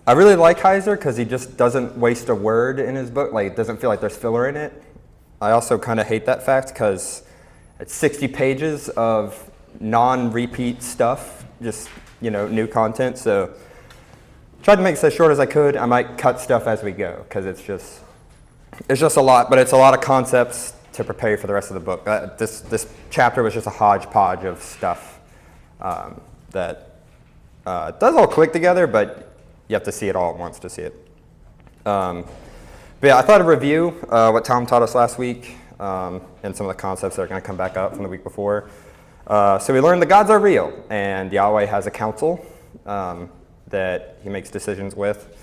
I really like Heiser because he just doesn't waste a word in his book. Like, it doesn't feel like there's filler in it. I also kind of hate that fact because it's 60 pages of non-repeat stuff, just, new content. So tried to make it as short as I could. I might cut stuff as we go because it's just a lot, but it's a lot of concepts to prepare you for the rest of the book. This chapter was just a hodgepodge of stuff that does all click together, but you have to see it all at once to see it. But yeah, I thought I'd review what Tom taught us last week and some of the concepts that are going to come back up from the week before. So we learned the gods are real, and Yahweh has a council that he makes decisions with.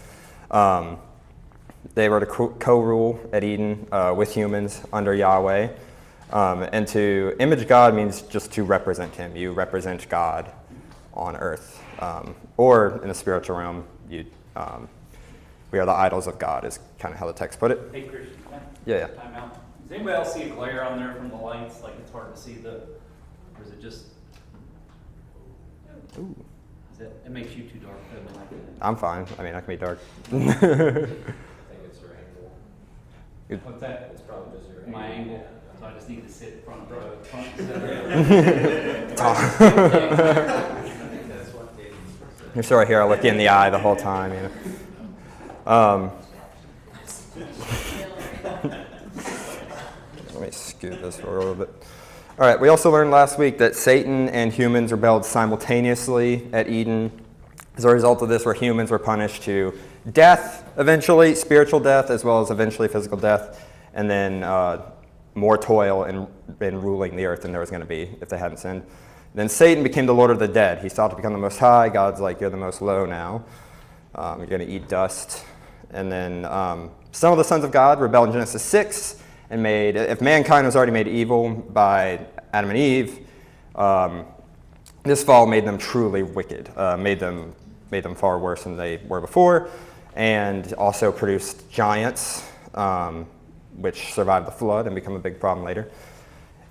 They were to co-rule at Eden with humans under Yahweh. And to image God means just to represent him. You represent God on earth. Or in the spiritual realm, we are the idols of God is kind of how the text put it. Hey, Christian, Yeah. time out. Does anybody else see a glare on there from the lights? Like it's hard to see or is it just... Ooh. It makes you too dark. I'm fine. I mean, I can be dark. I think it's your angle. What's that? It's probably just your angle. My angle. Yeah. So I just need to sit front row. I think that's what David's saying. You're sort of here. I look you in the eye the whole time. Let me scoot this for a little bit. All right. We also learned last week that Satan and humans rebelled simultaneously at Eden. As a result of this, where humans were punished to death, eventually spiritual death, as well as eventually physical death, and then more toil in ruling the earth than there was going to be if they hadn't sinned. Then Satan became the Lord of the dead. He sought to become the Most High. God's like, you're the most low now. You're going to eat dust. And then some of the sons of God rebelled in Genesis 6 and if mankind was already made evil by Adam and Eve, this fall made them truly wicked, made them far worse than they were before, and also produced giants, which survived the flood and become a big problem later.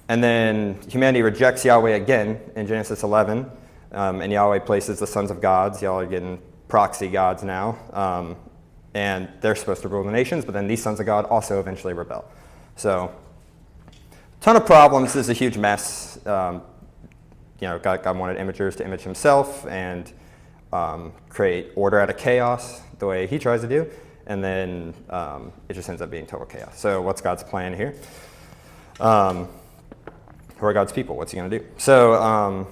And then humanity rejects Yahweh again in Genesis 11, and Yahweh places the sons of gods. Y'all are getting proxy gods now, and they're supposed to rule the nations, but then these sons of God also eventually rebel. So, ton of problems. This is a huge mess. God wanted imagers to image himself and create order out of chaos the way he tries to do, and then it just ends up being total chaos. So what's God's plan here? Who are God's people? What's he going to do? So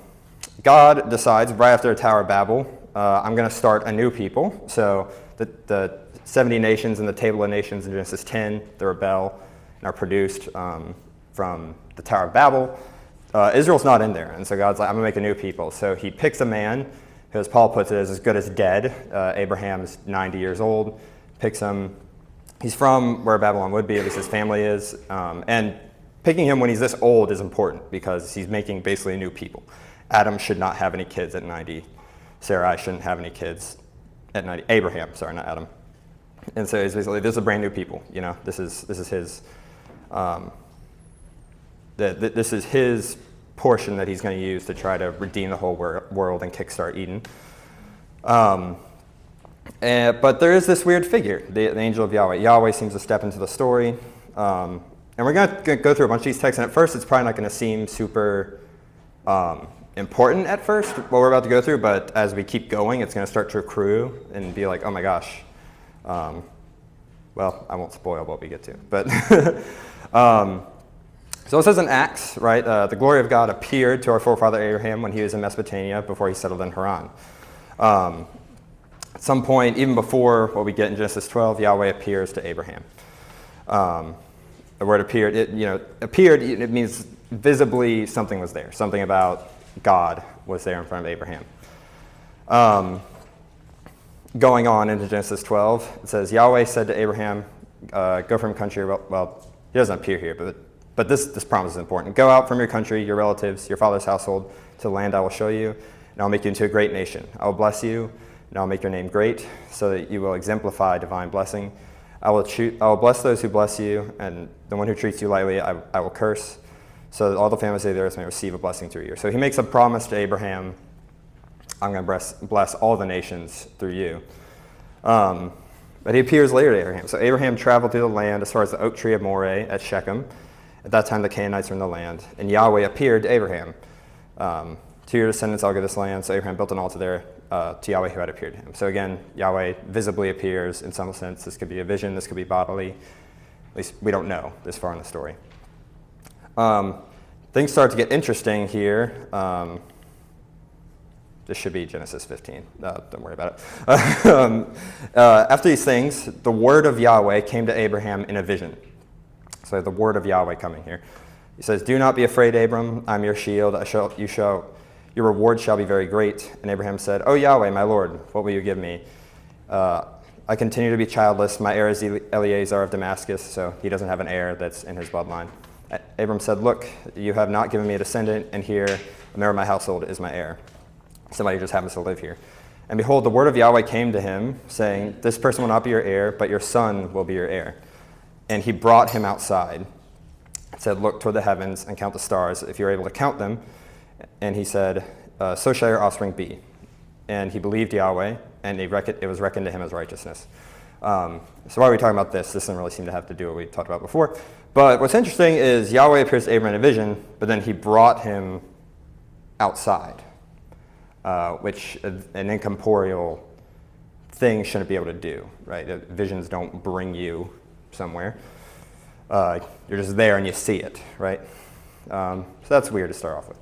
God decides right after the Tower of Babel, I'm going to start a new people. So the 70 nations in the Table of Nations in Genesis 10, the rebel, and are produced from the Tower of Babel. Israel's not in there, and so God's like, I'm going to make a new people. So he picks a man who, as Paul puts it, is as good as dead. Abraham's 90 years old, picks him. He's from where Babylon would be, at least his family is. And picking him when he's this old is important because he's making basically a new people. Adam should not have any kids at 90. Sarai shouldn't have any kids at 90. Abraham, sorry, not Adam. And so he's basically, this is a brand new people. This is his... this is his portion that he's going to use to try to redeem the whole world and kickstart Eden. But there is this weird figure, the angel of Yahweh. Yahweh seems to step into the story. And we're going to go through a bunch of these texts, and at first it's probably not going to seem super important at first, what we're about to go through, but as we keep going, it's going to start to accrue and be like, oh my gosh. Well, I won't spoil what we get to, but... So it says in Acts, right, the glory of God appeared to our forefather Abraham when he was in Mesopotamia before he settled in Haran. At some point, even before what we get in Genesis 12, Yahweh appears to Abraham. The word appeared, it means visibly something was there. Something about God was there in front of Abraham. Going on into Genesis 12, it says, Yahweh said to Abraham, go from country, well, he doesn't appear here, but this promise is important. Go out from your country, your relatives, your father's household, to the land I will show you, and I'll make you into a great nation. I will bless you, and I'll make your name great, so that you will exemplify divine blessing. I will bless those who bless you, and the one who treats you lightly I will curse, so that all the families of the earth may receive a blessing through you. So he makes a promise to Abraham, I'm going to bless all the nations through you. But he appears later to Abraham. So Abraham traveled through the land as far as the oak tree of Moreh at Shechem. At that time, the Canaanites were in the land. And Yahweh appeared to Abraham. To your descendants, I'll give this land. So Abraham built an altar there to Yahweh who had appeared to him. So again, Yahweh visibly appears in some sense. This could be a vision. This could be bodily. At least we don't know this far in the story. Things start to get interesting here. This should be Genesis 15. Don't worry about it. After these things, the word of Yahweh came to Abraham in a vision. So the word of Yahweh coming here. He says, "Do not be afraid, Abram. I'm your shield. Your reward shall be very great." And Abraham said, "O Yahweh, my Lord, what will you give me? I continue to be childless. My heir is Eleazar of Damascus." So he doesn't have an heir that's in his bloodline. Abram said, "Look, you have not given me a descendant, and here a member of my household is my heir." Somebody who just happens to live here. And behold, the word of Yahweh came to him, saying, "This person will not be your heir, but your son will be your heir." And he brought him outside and said, "Look toward the heavens and count the stars, if you're able to count them." And he said, "So shall your offspring be." And he believed Yahweh, and it was reckoned to him as righteousness. So why are we talking about this? This doesn't really seem to have to do what we talked about before. But what's interesting is Yahweh appears to Abraham in a vision, but then he brought him outside. Which an incorporeal thing shouldn't be able to do, right? Visions don't bring you somewhere. You're just there and you see it, right? So that's weird to start off with.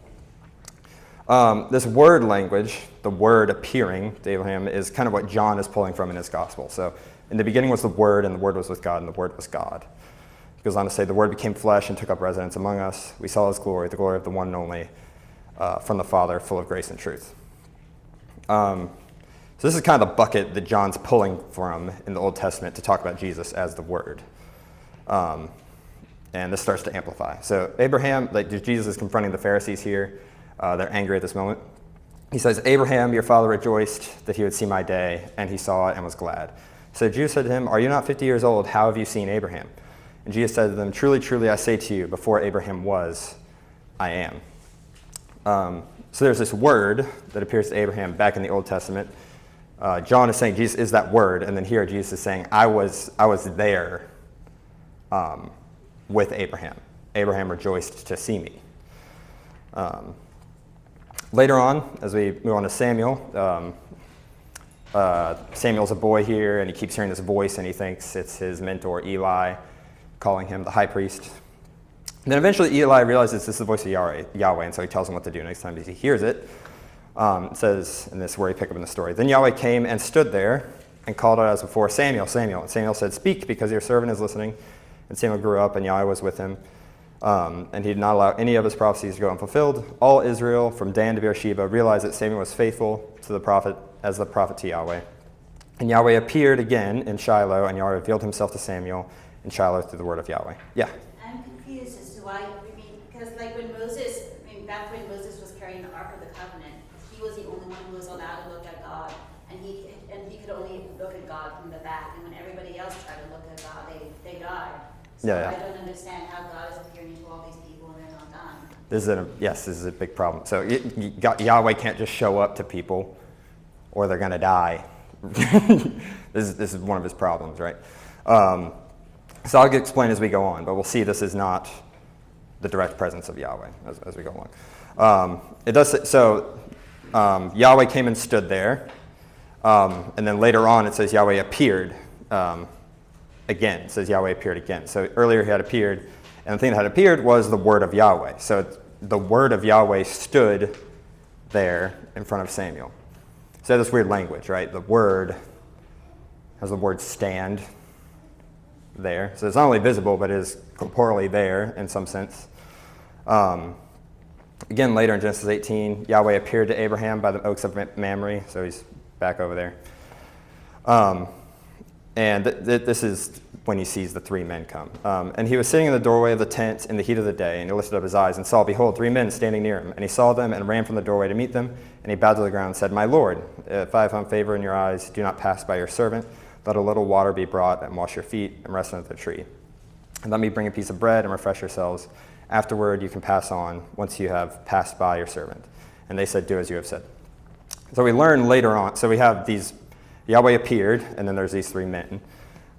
This word language, the word appearing to Abraham, is kind of what John is pulling from in his gospel. So in the beginning was the Word, and the Word was with God, and the Word was God. He goes on to say, "The Word became flesh and took up residence among us. We saw his glory, the glory of the one and only from the Father, full of grace and truth." So this is kind of the bucket that John's pulling from in the Old Testament to talk about Jesus as the Word. And this starts to amplify. So Abraham, Jesus is confronting the Pharisees here. They're angry at this moment. He says, "Abraham, your father, rejoiced that he would see my day, and he saw it and was glad." So the Jews said to him, "Are you not 50 years old? How have you seen Abraham?" And Jesus said to them, "Truly, truly, I say to you, before Abraham was, I am." So there's this word that appears to Abraham back in the Old Testament. John is saying Jesus is that word, and then here Jesus is saying, I was there with Abraham. Abraham rejoiced to see me. Later on, as we move on to Samuel, Samuel's a boy here, and he keeps hearing this voice, and he thinks it's his mentor Eli calling him the high priest. And then eventually Eli realizes this is the voice of Yahweh, and so he tells him what to do next time he hears it. It says, and this is where we pick up in the story, "Then Yahweh came and stood there and called out as before, 'Samuel, Samuel.' And Samuel said, 'Speak, because your servant is listening.' And Samuel grew up, and Yahweh was with him. And he did not allow any of his prophecies to go unfulfilled. All Israel, from Dan to Beersheba, realized that Samuel was faithful to the prophet as the prophet to Yahweh. And Yahweh appeared again in Shiloh, and Yahweh revealed himself to Samuel in Shiloh through the word of Yahweh." Yeah. I'm confused as to why, because back when Moses was carrying the Ark of the Covenant, he was the only one who was allowed to look at God, and he could only look at God from the back, and when everybody else tried to look at God, they died. So Yeah. I don't understand how God is appearing to all these people and they're not done. This is a big problem. So Yahweh can't just show up to people, or they're going to die. This is one of his problems, right? So I'll explain as we go on, but we'll see this is not the direct presence of Yahweh as we go along. It does so. Yahweh came and stood there, and then later on it says Yahweh appeared again. It says Yahweh appeared again. So earlier he had appeared, and the thing that had appeared was the word of Yahweh. So the word of Yahweh stood there in front of Samuel. So this weird language, right? The word has the word stand there. So it's not only visible, but it is corporeally there in some sense. Again, later in Genesis 18, Yahweh appeared to Abraham by the oaks of Mamre. So he's back over there. And this is when he sees the three men come. And he was sitting in the doorway of the tent in the heat of the day, and he lifted up his eyes and saw, behold, three men standing near him. And he saw them and ran from the doorway to meet them. And he bowed to the ground and said, "My Lord, if I have found favor in your eyes, do not pass by your servant. Let a little water be brought and wash your feet and rest under the tree. And let me bring a piece of bread and refresh yourselves. Afterward you can pass on once you have passed by your servant." And they said, "Do as you have said." So we learn later on, so we have these Yahweh appeared, and then there's these three men.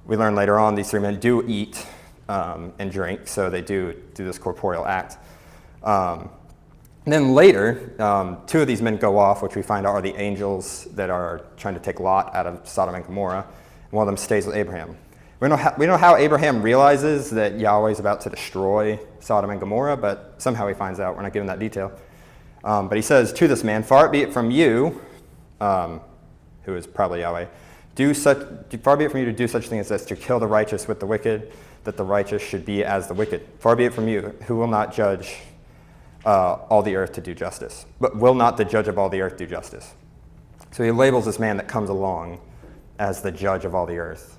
We learn later on these three men do eat and drink, so they do this corporeal act. And then later, two of these men go off, which we find out are the angels that are trying to take Lot out of Sodom and Gomorrah. And one of them stays with Abraham. We know how Abraham realizes that Yahweh is about to destroy Sodom and Gomorrah, but somehow he finds out. We're not given that detail. But he says to this man, "Far be it from you," who is probably Yahweh, "far be it from you to do such thing as this, to kill the righteous with the wicked, that the righteous should be as the wicked. Far be it from you, who will not judge all the earth to do justice. But will not the judge of all the earth do justice?" So he labels this man that comes along as the judge of all the earth.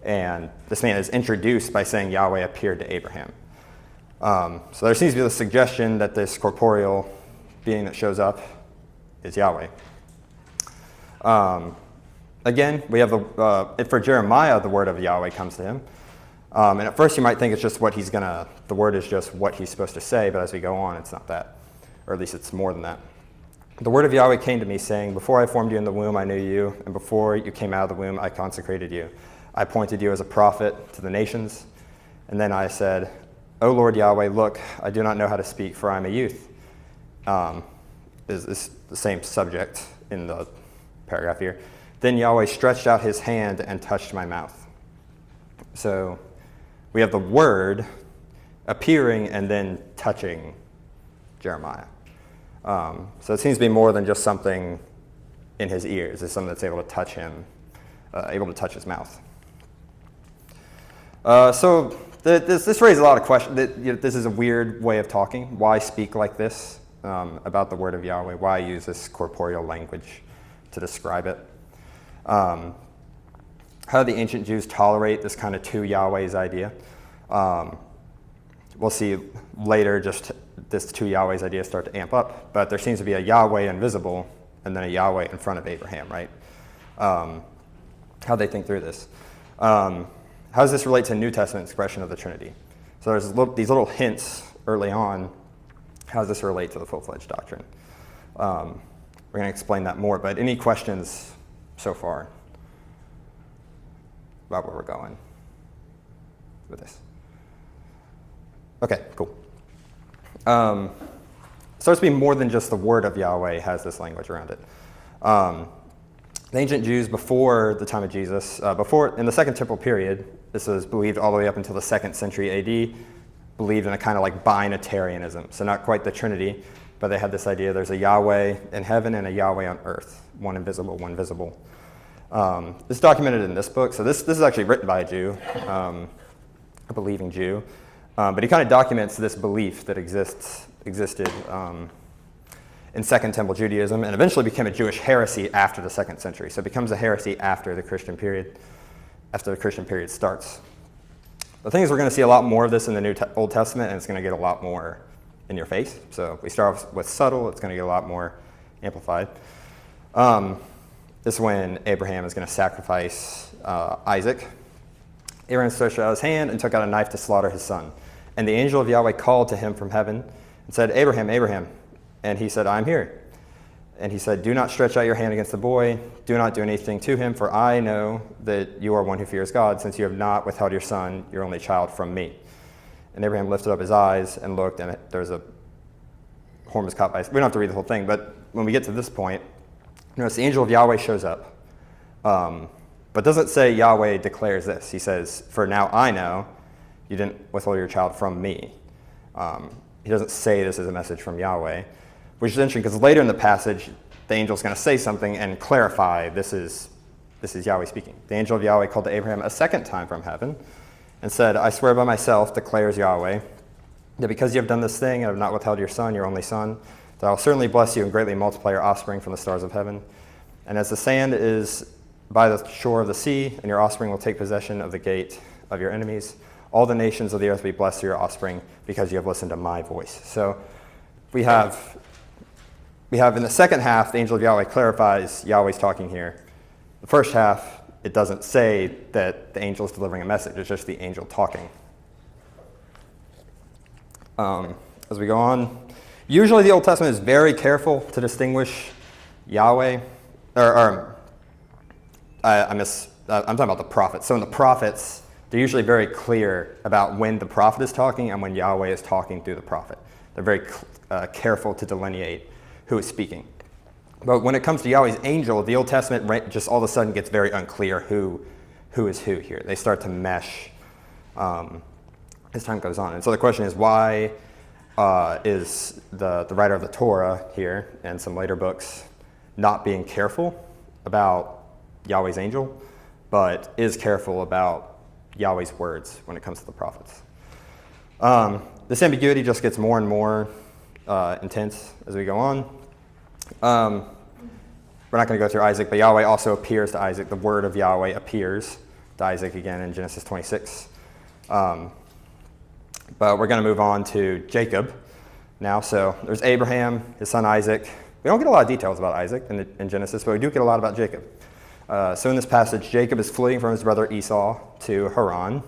And this man is introduced by saying Yahweh appeared to Abraham. So there seems to be the suggestion that this corporeal being that shows up is Yahweh. Again, we have for Jeremiah, the word of Yahweh comes to him. And at first you might think it's just the word is just what he's supposed to say, but as we go on, it's not that. Or at least it's more than that. "The word of Yahweh came to me, saying, Before I formed you in the womb, I knew you, and before you came out of the womb, I consecrated you. I appointed you as a prophet to the nations. And then I said, O Lord Yahweh, look, I do not know how to speak, for I am a youth." Is the same subject in the paragraph here. "Then Yahweh stretched out his hand and touched my mouth." So we have the word appearing and then touching Jeremiah. So it seems to be more than just something in his ears. It's something that's able to touch him, able to touch his mouth. So this raises a lot of questions. This is a weird way of talking. Why speak like this about the word of Yahweh? Why use this corporeal language to describe it? How do the ancient Jews tolerate this kind of two Yahwehs idea? We'll see later just this two Yahwehs idea start to amp up, but there seems to be a Yahweh invisible and then a Yahweh in front of Abraham, right? How they think through this. How does this relate to New Testament expression of the Trinity? So there's these little hints early on. How does this relate to the full-fledged doctrine? We're going to explain that more, but any questions so far about where we're going with this? Okay, cool. Starts to be more than just the word of Yahweh has this language around it. The ancient Jews before the time of Jesus, in the Second Temple period, this was believed all the way up until the 2nd century AD, believed in a kind of like binitarianism. So not quite the Trinity, but they had this idea there's a Yahweh in heaven and a Yahweh on earth, one invisible, one visible. This is documented in this book. So this is actually written by a Jew, a believing Jew. But he kind of documents this belief that existed in Second Temple Judaism and eventually became a Jewish heresy after the 2nd century. So it becomes a heresy after the Christian period starts. The thing is, we're going to see a lot more of this in the Old Testament, and it's going to get a lot more in your face. So if we start off with subtle, it's going to get a lot more amplified. This is when Abraham is going to sacrifice Isaac. Abraham stretched out his hand and took out a knife to slaughter his son. And the angel of Yahweh called to him from heaven and said, Abraham, Abraham. And he said, I'm here. And he said, do not stretch out your hand against the boy. Do not do anything to him, for I know that you are one who fears God, since you have not withheld your son, your only child, from me. And Abraham lifted up his eyes and looked, and there's a horn was caught by. We don't have to read the whole thing, but when we get to this point, notice the angel of Yahweh shows up. But doesn't say Yahweh declares this. He says, for now I know you didn't withhold your child from me. He doesn't say this is a message from Yahweh, which is interesting because later in the passage, the angel's going to say something and clarify this is Yahweh speaking. The angel of Yahweh called to Abraham a second time from heaven and said, I swear by myself, declares Yahweh, that because you have done this thing and have not withheld your son, your only son, that I will certainly bless you and greatly multiply your offspring from the stars of heaven. And as the sand is by the shore of the sea, and your offspring will take possession of the gate of your enemies, all the nations of the earth will be blessed through your offspring because you have listened to my voice. So we have in the second half, the angel of Yahweh clarifies Yahweh's talking here. The first half, it doesn't say that the angel is delivering a message. It's just the angel talking. As we go on, usually the Old Testament is very careful to distinguish Yahweh, I'm talking about the prophets. So in the prophets, they're usually very clear about when the prophet is talking and when Yahweh is talking through the prophet. They're very careful to delineate who is speaking. But when it comes to Yahweh's angel, the Old Testament just all of a sudden gets very unclear who is who here. They start to mesh as time goes on. And so the question is, why is the writer of the Torah here and some later books not being careful about Yahweh's angel, but is careful about Yahweh's words when it comes to the prophets? This ambiguity just gets more and more intense as we go on. We're not going to go through Isaac, but Yahweh also appears to Isaac. The word of Yahweh appears to Isaac again in Genesis 26. But we're going to move on to Jacob now. So there's Abraham, his son Isaac. We don't get a lot of details about Isaac in Genesis, but we do get a lot about Jacob. So in this passage, Jacob is fleeing from his brother Esau to Haran.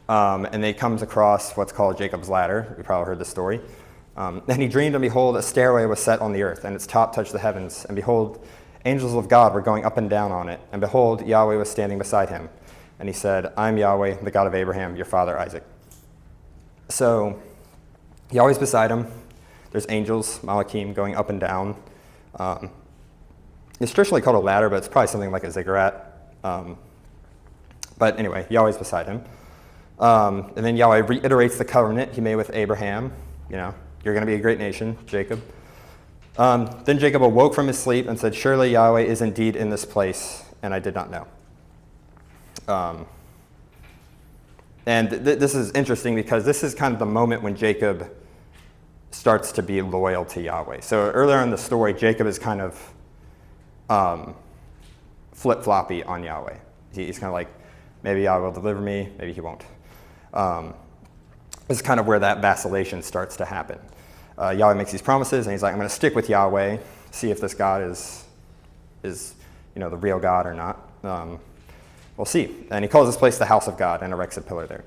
And then he comes across what's called Jacob's ladder. You probably heard the story. And he dreamed, and behold, a stairway was set on the earth, and its top touched the heavens. And behold, angels of God were going up and down on it. And behold, Yahweh was standing beside him. And he said, I am Yahweh, the God of Abraham, your father Isaac. So Yahweh's beside him. There's angels, Malachim, going up and down. It's traditionally called a ladder, but it's probably something like a ziggurat. But anyway, Yahweh's beside him. And then Yahweh reiterates the covenant he made with Abraham. You're going to be a great nation, Jacob. Then Jacob awoke from his sleep and said, surely Yahweh is indeed in this place, and I did not know. And this is interesting because this is kind of the moment when Jacob starts to be loyal to Yahweh. So earlier in the story, Jacob is kind of flip-floppy on Yahweh. He's kind of like, maybe Yahweh will deliver me, maybe he won't. This is kind of where that vacillation starts to happen. Yahweh makes these promises, and he's like, I'm going to stick with Yahweh, see if this God is the real God or not. We'll see. And he calls this place the house of God and erects a pillar there.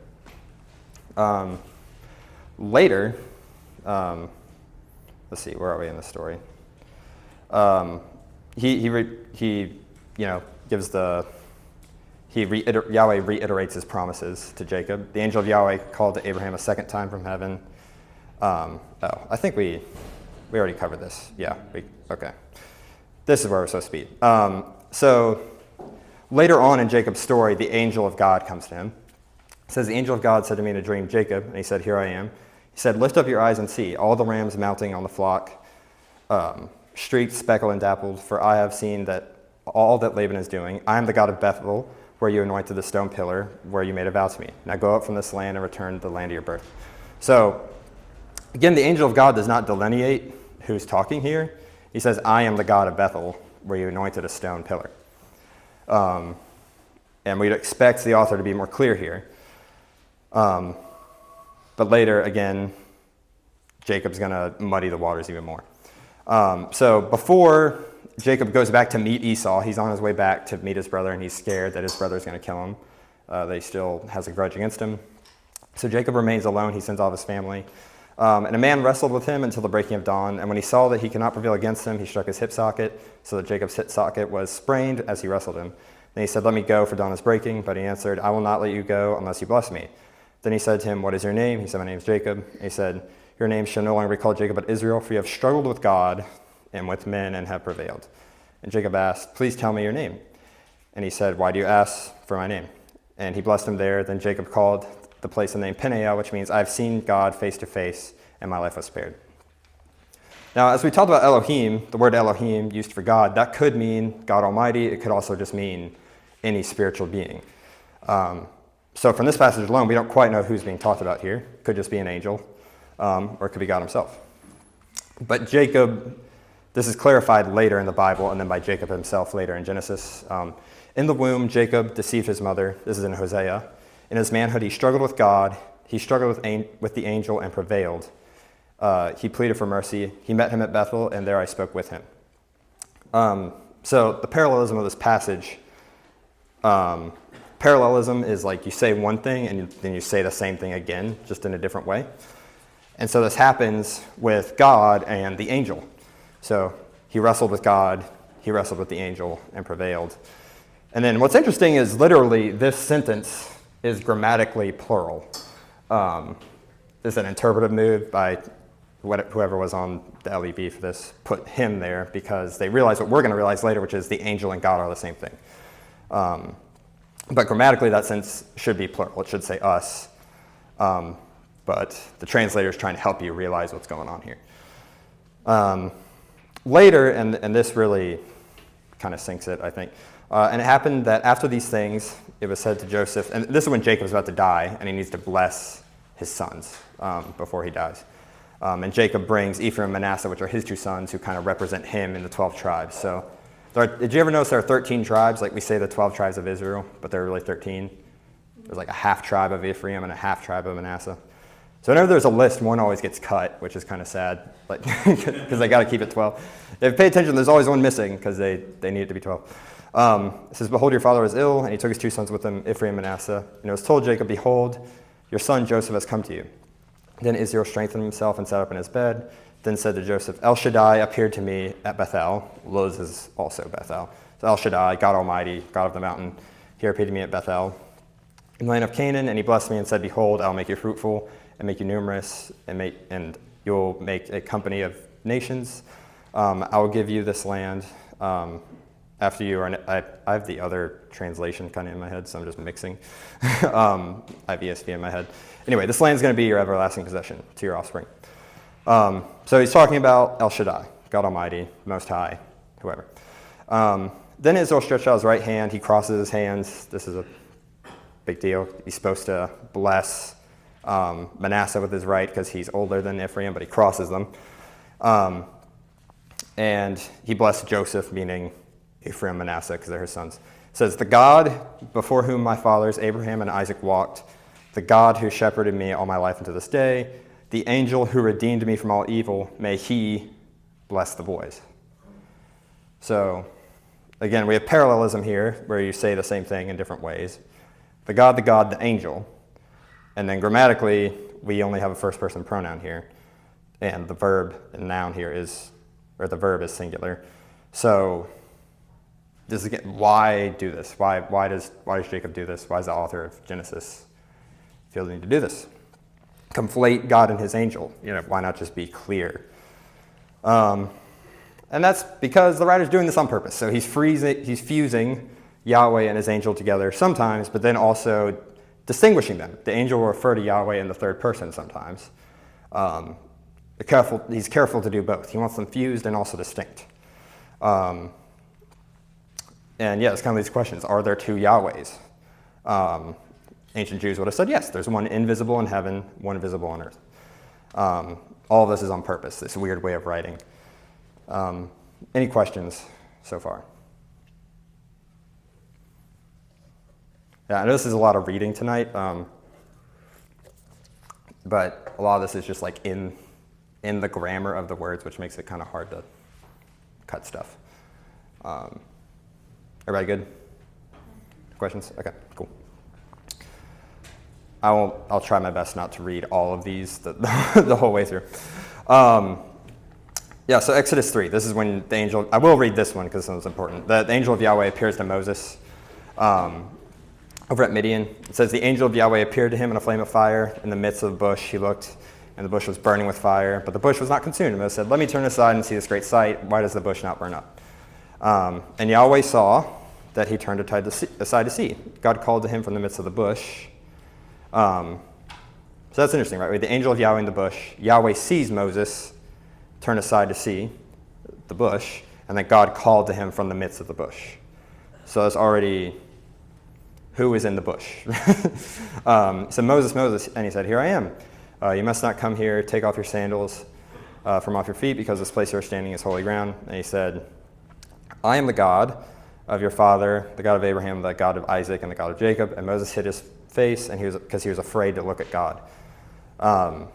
Later, let's see, where are we in the story? Yahweh reiterates his promises to Jacob. The angel of Yahweh called to Abraham a second time from heaven. I think we already covered this. Yeah, okay. This is where we're supposed to be. So later on in Jacob's story, the angel of God comes to him. It says, the angel of God said to me in a dream, Jacob, and he said, here I am. He said, lift up your eyes and see, all the rams mounting on the flock, streaked, speckled, and dappled, for I have seen that all that Laban is doing. I am the God of Bethel, where you anointed the stone pillar, where you made a vow to me. Now go up from this land and return to the land of your birth. So, again, the angel of God does not delineate who's talking here. He says, I am the God of Bethel, where you anointed a stone pillar. And we'd expect the author to be more clear here. But later, again, Jacob's going to muddy the waters even more. So before Jacob goes back to meet Esau, he's on his way back to meet his brother, and he's scared that his brother's going to kill him. That he still has a grudge against him. So Jacob remains alone. He sends all of his family. And a man wrestled with him until the breaking of dawn. And when he saw that he could not prevail against him, he struck his hip socket, so that Jacob's hip socket was sprained as he wrestled him. Then he said, let me go, for dawn is breaking. But he answered, I will not let you go unless you bless me. Then he said to him, what is your name? He said, my name is Jacob. And he said, your name shall no longer be called Jacob, but Israel, for you have struggled with God and with men and have prevailed. And Jacob asked, please tell me your name. And he said, why do you ask for my name? And he blessed him there. Then Jacob called the place the name Peniel, which means I've seen God face to face, and my life was spared. Now, as we talked about Elohim, the word Elohim used for God, that could mean God Almighty. It could also just mean any spiritual being. So from this passage alone, we don't quite know who's being talked about here. It could just be an angel, or it could be God himself. But Jacob, this is clarified later in the Bible, and then by Jacob himself later in Genesis. In the womb, Jacob deceived his mother. This is in Hosea. In his manhood, he struggled with God. He struggled with the angel and prevailed. He pleaded for mercy. He met him at Bethel, and there I spoke with him. So the parallelism of this passage, parallelism is like you say one thing and then you say the same thing again, just in a different way. And so this happens with God and the angel. So he wrestled with God, he wrestled with the angel and prevailed. And then what's interesting is literally this sentence is grammatically plural. This is an interpretive move by whoever was on the LEB for this, put him there because they realized what we're going to realize later, which is the angel and God are the same thing. But grammatically, that sentence should be plural. It should say us. But the translator is trying to help you realize what's going on here. Later, and this really kind of sinks it, I think. And it happened that after these things, it was said to Joseph, and this is when Jacob is about to die, and he needs to bless his sons before he dies. And Jacob brings Ephraim and Manasseh, which are his two sons, who kind of represent him in the 12 tribes. So did you ever notice there are 13 tribes? Like we say the 12 tribes of Israel, but there are really 13. There's like a half tribe of Ephraim and a half tribe of Manasseh. So whenever there's a list, one always gets cut, which is kind of sad, like because they got to keep it 12. If you pay attention, there's always one missing because they need it to be 12. It says, behold, your father was ill, and he took his two sons with him, Ephraim and Manasseh. And it was told Jacob, behold, your son Joseph has come to you. Then Israel strengthened himself and sat up in his bed. Then said to Joseph, El Shaddai appeared to me at Bethel. Luz is also Bethel. So El Shaddai, God Almighty, God of the mountain, here appeared to me at Bethel, in the land of Canaan. And he blessed me and said, behold, I'll make you fruitful and make you numerous, and you'll make a company of nations. I will give you this land after you are. I have the other translation kind of in my head, so I'm just mixing. I have ESV in my head. Anyway, this land is going to be your everlasting possession to your offspring. So he's talking about El Shaddai, God Almighty, Most High, whoever. Then Israel stretched out his right hand. He crosses his hands. This is a big deal. He's supposed to bless Manasseh with his right because he's older than Ephraim, but he crosses them. And he blessed Joseph, meaning Ephraim and Manasseh, because they're his sons. It says, the God before whom my fathers Abraham and Isaac walked, the God who shepherded me all my life unto this day, the angel who redeemed me from all evil, may he bless the boys. So, again, we have parallelism here where you say the same thing in different ways. The God, the angel. And then grammatically, we only have a first person pronoun here. And the verb and noun here is, or the verb is singular. So, this again, why do this? Why does Jacob do this? Why does the author of Genesis feel the need to do this? Conflate God and his angel. Why not just be clear? And that's because the writer's doing this on purpose. So he's fusing Yahweh and his angel together sometimes, but then also distinguishing them. The angel will refer to Yahweh in the third person sometimes. He's careful to do both. He wants them fused and also distinct. And yeah, it's kind of these questions. Are there two Yahwehs? Ancient Jews would have said yes. There's one invisible in heaven, one visible on earth. All of this is on purpose, this weird way of writing. Any questions so far? Yeah, I know this is a lot of reading tonight, but a lot of this is just like in the grammar of the words, which makes it kind of hard to cut stuff. Everybody good? Questions? Okay, cool. I'll try my best not to read all of these the whole way through. Yeah, so Exodus 3, this is when the angel, I will read this one because this one's important. The angel of Yahweh appears to Moses over at Midian. It says, the angel of Yahweh appeared to him in a flame of fire. In the midst of the bush, he looked, and the bush was burning with fire, but the bush was not consumed. And Moses said, let me turn aside and see this great sight. Why does the bush not burn up? And Yahweh saw that he turned aside to see. God called to him from the midst of the bush. So that's interesting, right? The angel of Yahweh in the bush. Yahweh sees Moses turn aside to see the bush, and then God called to him from the midst of the bush. So it's already who is in the bush. So Moses, and he said, here I am. You must not come here. Take off your sandals from off your feet, because this place you are standing is holy ground. And he said, I am the God of your father, the God of Abraham, the God of Isaac, and the God of Jacob. And Moses hid his face, and because he was afraid to look at God. So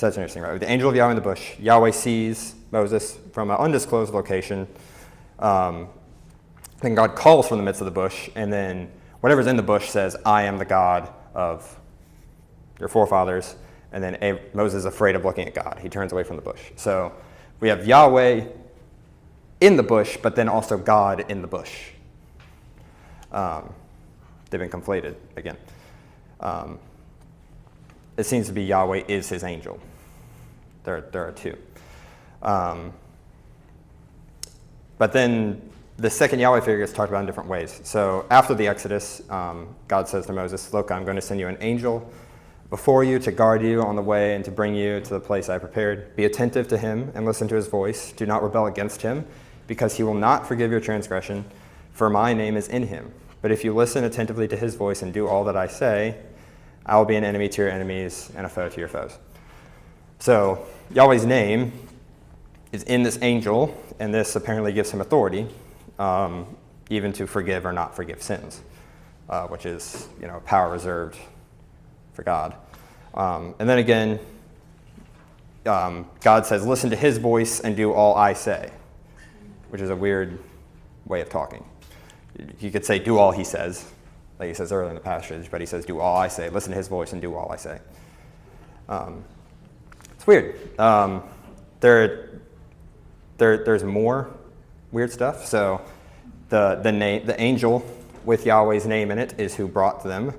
that's interesting, right? The angel of Yahweh in the bush. Yahweh sees Moses from an undisclosed location. Then God calls from the midst of the bush, and then whatever's in the bush says, I am the God of your forefathers. And then Moses is afraid of looking at God. He turns away from the bush. So we have Yahweh in the bush, but then also God in the bush. They've been conflated again. It seems to be Yahweh is his angel. There are two. But then the second Yahweh figure is talked about in different ways. So after the Exodus, God says to Moses, look, I'm going to send you an angel before you to guard you on the way and to bring you to the place I prepared. Be attentive to him and listen to his voice. Do not rebel against him, because he will not forgive your transgression, for my name is in him. But if you listen attentively to his voice and do all that I say, I will be an enemy to your enemies and a foe to your foes. So Yahweh's name is in this angel, and this apparently gives him authority, even to forgive or not forgive sins, which is, power reserved for God. And then again, God says, listen to his voice and do all I say, which is a weird way of talking. You could say, do all he says, like he says earlier in the passage, but he says, do all I say. Listen to his voice and do all I say. It's weird. There's more weird stuff. So the angel with Yahweh's name in it is who brought them,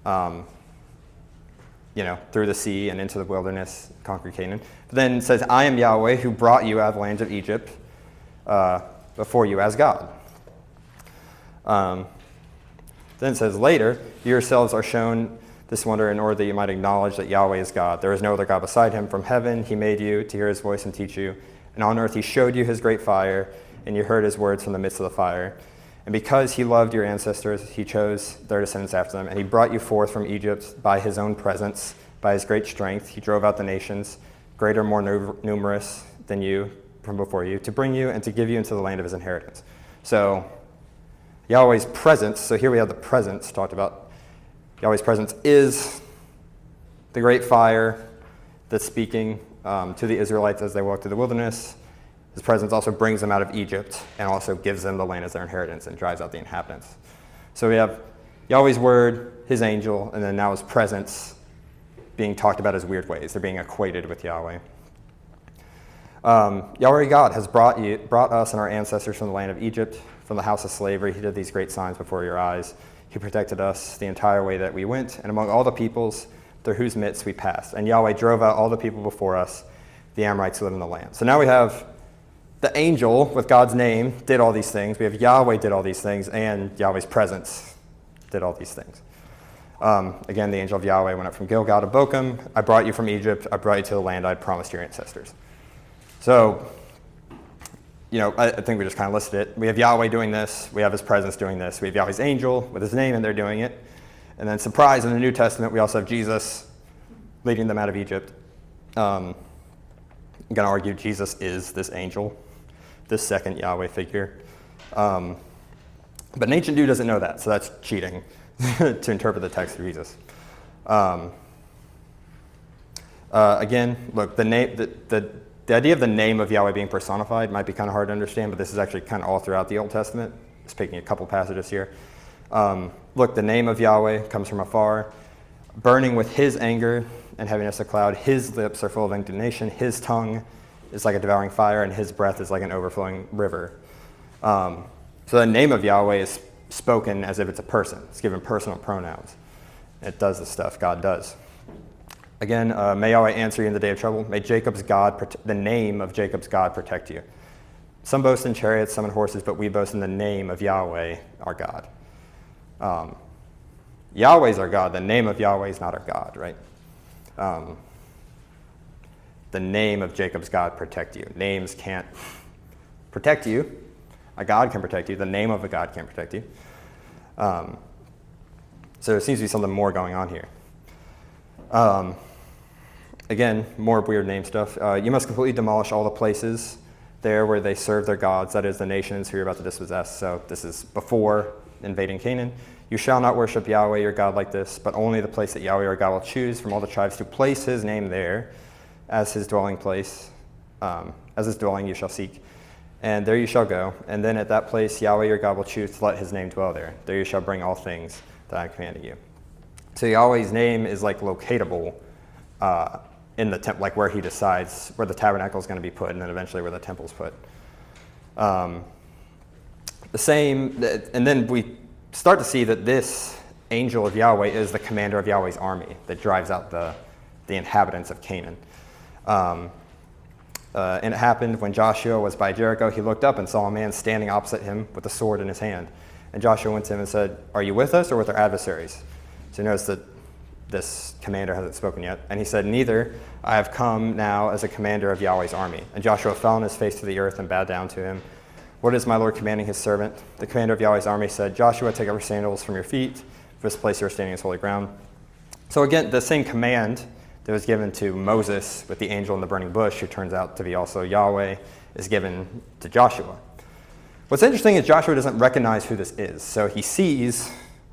through the sea and into the wilderness, conquered Canaan. But then it says, I am Yahweh who brought you out of the land of Egypt before you as God. Then it says later, you yourselves are shown this wonder in order that you might acknowledge that Yahweh is God. There is no other God beside him. From heaven he made you to hear his voice and teach you. And on earth he showed you his great fire, and you heard his words from the midst of the fire. And because he loved your ancestors, he chose their descendants after them. And he brought you forth from Egypt by his own presence, by his great strength. He drove out the nations, greater, more numerous than you, from before you, to bring you and to give you into the land of his inheritance. So Yahweh's presence, so here we have the presence talked about. Yahweh's presence is the great fire that's speaking to the Israelites as they walk through the wilderness. His presence also brings them out of Egypt and also gives them the land as their inheritance and drives out the inhabitants. So we have Yahweh's word, his angel, and then now his presence being talked about as weird ways. They're being equated with Yahweh. Yahweh God has brought us and our ancestors from the land of Egypt, from the house of slavery. He did these great signs before your eyes. He protected us the entire way that we went, and among all the peoples through whose midst we passed. And Yahweh drove out all the people before us, the Amorites who live in the land. So now we have the angel with God's name did all these things. We have Yahweh did all these things, and Yahweh's presence did all these things. Again, the angel of Yahweh went up from Gilgal to Bochum. I brought you from Egypt. I brought you to the land I had promised your ancestors. So, I think we just kind of listed it. We have Yahweh doing this. We have his presence doing this. We have Yahweh's angel with his name, and they're doing it. And then, surprise, in the New Testament, we also have Jesus leading them out of Egypt. I'm going to argue Jesus is this angel, this second Yahweh figure. But an ancient Jew doesn't know that, so that's cheating to interpret the text of Jesus. Again, look, the idea of the name of Yahweh being personified might be kind of hard to understand, but this is actually kind of all throughout the Old Testament. Just picking a couple passages here. Look, the name of Yahweh comes from afar, burning with his anger and heaviness a cloud. His lips are full of indignation. His tongue is like a devouring fire, and his breath is like an overflowing river. So the name of Yahweh is spoken as if it's a person. It's given personal pronouns. It does the stuff God does. Again, may Yahweh answer you in the day of trouble. May Jacob's God, the name of Jacob's God, protect you. Some boast in chariots, some in horses, but we boast in the name of Yahweh, our God. Yahweh's our God. The name of Yahweh is not our God, right? The name of Jacob's God protect you. Names can't protect you. A God can protect you. The name of a God can't protect you. So there seems to be something more going on here. Again, more weird name stuff. You must completely demolish all the places there where they serve their gods, that is, the nations who you're about to dispossess. So this is before invading Canaan. You shall not worship Yahweh your God like this, but only the place that Yahweh your God will choose from all the tribes to place his name there as his dwelling place. As his dwelling you shall seek, and there you shall go. And then at that place Yahweh your God will choose to let his name dwell there. There you shall bring all things that I commanded you. So Yahweh's name is like locatable in the temple, like where he decides where the tabernacle is going to be put, and then eventually where the temple's put. The same, and then we start to see that this angel of Yahweh is the commander of Yahweh's army that drives out the inhabitants of Canaan. And it happened when Joshua was by Jericho, he looked up and saw a man standing opposite him with a sword in his hand. And Joshua went to him and said, "Are you with us or with our adversaries?" So notice that this commander hasn't spoken yet. And he said, "Neither. I have come now as a commander of Yahweh's army." And Joshua fell on his face to the earth and bowed down to him. "What is my Lord commanding his servant?" The commander of Yahweh's army said, "Joshua, take off your sandals from your feet, for this place you are standing is holy ground." So again, the same command that was given to Moses with the angel in the burning bush, who turns out to be also Yahweh, is given to Joshua. What's interesting is Joshua doesn't recognize who this is. So he sees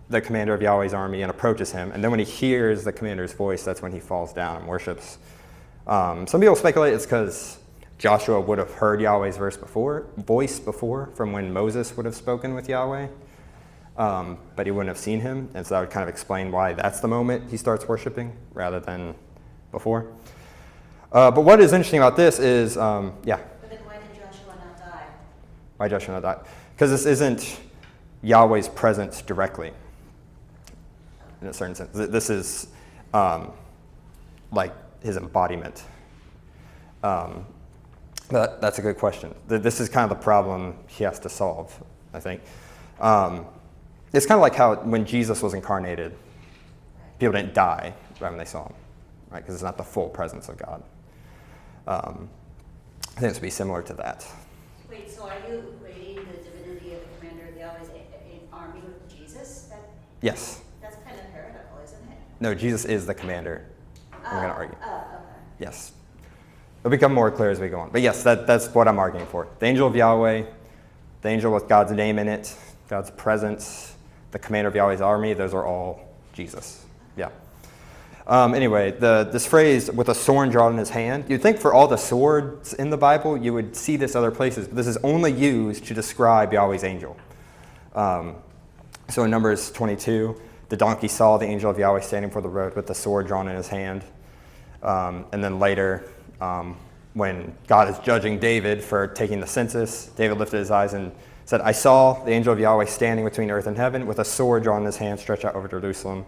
the commander of Yahweh's army and approaches him. And then when he hears the commander's voice, that's when he falls down and worships. Some people speculate it's because Joshua would have heard Yahweh's voice before from when Moses would have spoken with Yahweh. But he wouldn't have seen him. And so that would kind of explain why that's the moment he starts worshiping rather than before. But what is interesting about this is, But then why did Joshua not die? Why Joshua not die? Because this isn't Yahweh's presence directly, in a certain sense. This is like his embodiment. That's a good question. This is kind of the problem he has to solve, I think. It's kind of like how when Jesus was incarnated, people didn't die right when they saw him, right? Because it's not the full presence of God. I think it's be similar to that. Wait, so are you equating the divinity of the commander of Yahweh's army with Jesus? Yes. That's kind of heretical, isn't it? No, Jesus is the commander. I'm going to argue. Oh, okay. Yes. It'll become more clear as we go on. But yes, that's what I'm arguing for. The angel of Yahweh, the angel with God's name in it, God's presence, the commander of Yahweh's army, those are all Jesus. Yeah. Anyway, this phrase, with a sword drawn in his hand, you'd think for all the swords in the Bible, you would see this other places. But this is only used to describe Yahweh's angel. So in Numbers 22, the donkey saw the angel of Yahweh standing before the road with the sword drawn in his hand. And then later, when God is judging David for taking the census, David lifted his eyes and said, "I saw the angel of Yahweh standing between earth and heaven with a sword drawn in his hand stretched out over Jerusalem."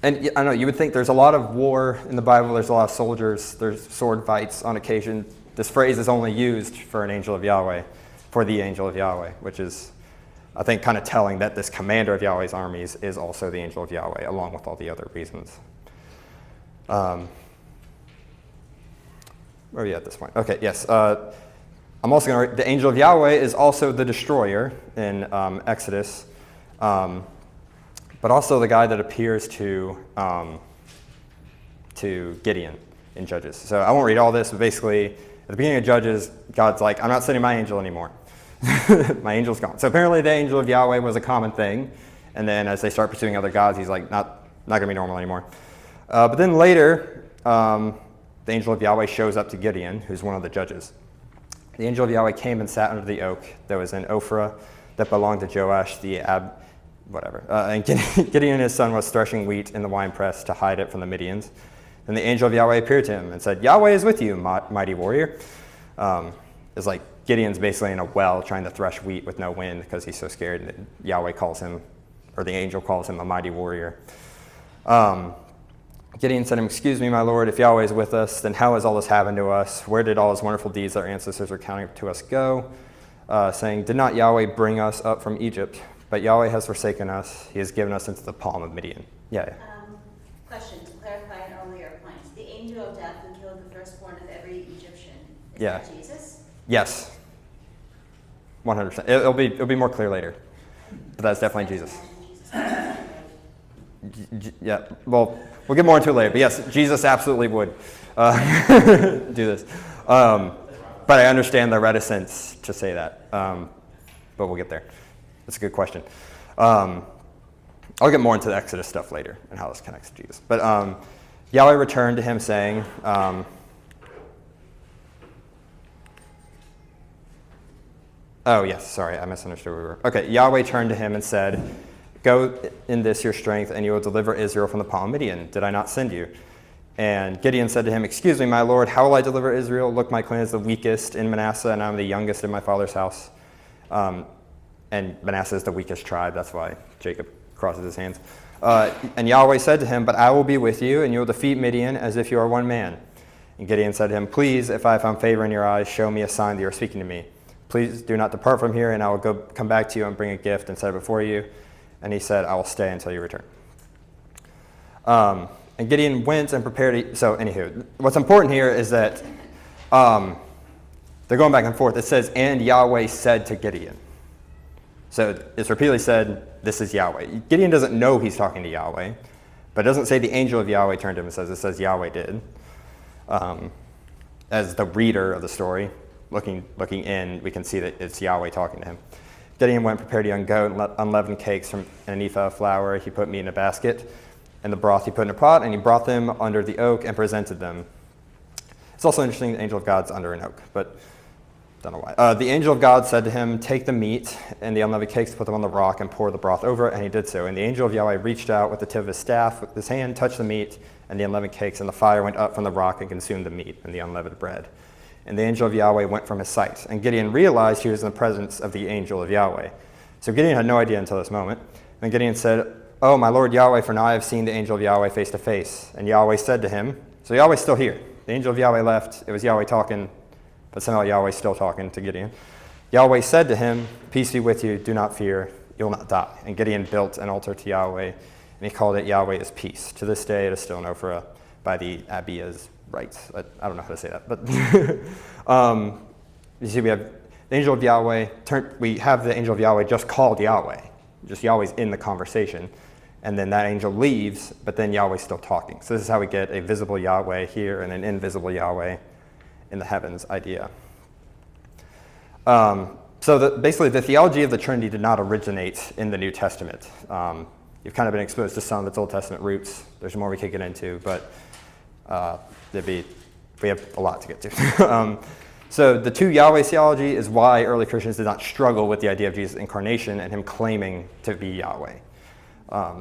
And I know you would think there's a lot of war in the Bible, there's a lot of soldiers, there's sword fights on occasion. This phrase is only used for an angel of Yahweh, for the angel of Yahweh, which is, I think, kind of telling that this commander of Yahweh's armies is also the angel of Yahweh, along with all the other reasons. Where are we at this point? Okay, yes. I'm also going to, the angel of Yahweh is also the destroyer in Exodus, but also the guy that appears to Gideon in Judges. So I won't read all this, but basically, at the beginning of Judges, God's like, "I'm not sending my angel anymore. My angel's gone." So apparently the angel of Yahweh was a common thing, and then as they start pursuing other gods, he's like, not going to be normal anymore. But then later, the angel of Yahweh shows up to Gideon, who's one of the judges. The angel of Yahweh came and sat under the oak that was in Ophrah that belonged to Joash the and Gideon and his son was threshing wheat in the winepress to hide it from the Midians. And the angel of Yahweh appeared to him and said, "Yahweh is with you, mighty warrior." It's like Gideon's basically in a well trying to thresh wheat with no wind because he's so scared. And Yahweh calls him, or the angel calls him, a mighty warrior. Gideon said to him, "Excuse me, my lord, if Yahweh is with us, then how has all this happened to us? Where did all his wonderful deeds that our ancestors are counting to us go?" Saying, "Did not Yahweh bring us up from Egypt? But Yahweh has forsaken us. He has given us into the palm of Midian." Yeah. Question to clarify an earlier point. The angel of death who killed the firstborn of every Egyptian, is Yeah. that Jesus? Yes. 100%. It'll be more clear later. But that's definitely Jesus. Yeah. Well, we'll get more into it later. But yes, Jesus absolutely would do this. But I understand the reticence to say that. But we'll get there. That's a good question. I'll get more into the Exodus stuff later and how this connects to Jesus. But Yahweh returned to him saying, oh, yes, sorry, I misunderstood where we were. Okay, Yahweh turned to him and said, "Go in this your strength, and you will deliver Israel from the palm of Midian. Did I not send you?" And Gideon said to him, "Excuse me, my lord, how will I deliver Israel? Look, my clan is the weakest in Manasseh, and I'm the youngest in my father's house." and Manasseh is the weakest tribe. That's why Jacob crosses his hands. And Yahweh said to him, "But I will be with you, and you will defeat Midian as if you are one man." And Gideon said to him, "Please, if I have found favor in your eyes, show me a sign that you are speaking to me. Please do not depart from here, and I will come back to you and bring a gift and set it before you." And he said, "I will stay until you return." And Gideon went and prepared. So anywho, what's important here is that they're going back and forth. It says, "And Yahweh said to Gideon." So it's repeatedly said, "This is Yahweh." Gideon doesn't know he's talking to Yahweh, but it doesn't say the angel of Yahweh turned to him. It says Yahweh did. As the reader of the story, looking in, we can see that it's Yahweh talking to him. Gideon went and prepared a young goat and unleavened cakes from an ephah of flour. He put meat in a basket, and the broth he put in a pot, and he brought them under the oak and presented them. It's also interesting the angel of God's under an oak, but don't know why. The angel of God said to him, "Take the meat and the unleavened cakes, put them on the rock, and pour the broth over it." And he did so. And the angel of Yahweh reached out with the tip of his staff, with his hand, touched the meat and the unleavened cakes, and the fire went up from the rock and consumed the meat and the unleavened bread. And the angel of Yahweh went from his sight. And Gideon realized he was in the presence of the angel of Yahweh. So Gideon had no idea until this moment. And Gideon said, "Oh, my Lord Yahweh, for now I have seen the angel of Yahweh face to face." And Yahweh said to him, so Yahweh's still here. The angel of Yahweh left. It was Yahweh talking, but somehow Yahweh's still talking to Gideon. Yahweh said to him, "Peace be with you. Do not fear. You'll not die." And Gideon built an altar to Yahweh, and he called it Yahweh is peace. To this day, it is still known by the Abiya's rights. I don't know how to say that, but you see, we have the angel of Yahweh. We have the angel of Yahweh just called Yahweh. Just Yahweh's in the conversation, and then that angel leaves, but then Yahweh's still talking. So this is how we get a visible Yahweh here and an invisible Yahweh in the heavens idea. Basically, the theology of the Trinity did not originate in the New Testament. You've kind of been exposed to some of its Old Testament roots. There's more we could get into, but we have a lot to get to. So the two Yahweh theology is why early Christians did not struggle with the idea of Jesus' incarnation and him claiming to be Yahweh.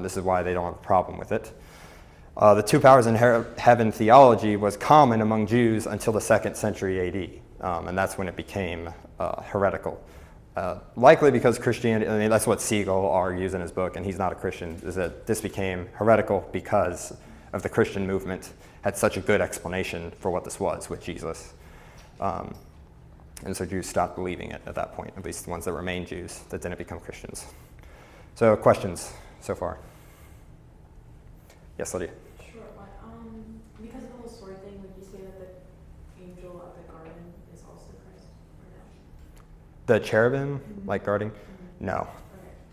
This is why they don't have a problem with it. The two powers in heaven theology was common among Jews until the 2nd century AD, and that's when it became heretical. Likely because Christianity, I mean, that's what Siegel argues in his book, and he's not a Christian, is that this became heretical because of the Christian movement had such a good explanation for what this was with Jesus. And so Jews stopped believing it at that point, at least the ones that remained Jews that didn't become Christians. So questions so far? Yes, Lydia? Sure, but because of the whole sword thing, would you say that the angel of the garden is also Christ, or no? The cherubim, like guarding? Mm-hmm. No. Okay.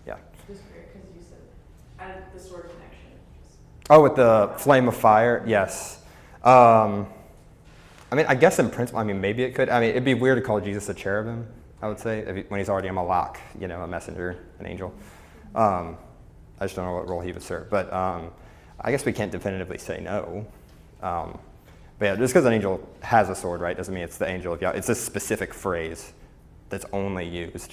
Yeah. Just weird, because you said, added the sword connection. Oh, with the flame of fire? Yes. I mean, I guess in principle, maybe it could. I mean, it'd be weird to call Jesus a cherubim, I would say, when he's already a malach, a messenger, an angel. I just don't know what role he would serve. But I guess we can't definitively say no. But yeah, just because an angel has a sword, right, doesn't mean it's the angel of Yahweh. It's a specific phrase that's only used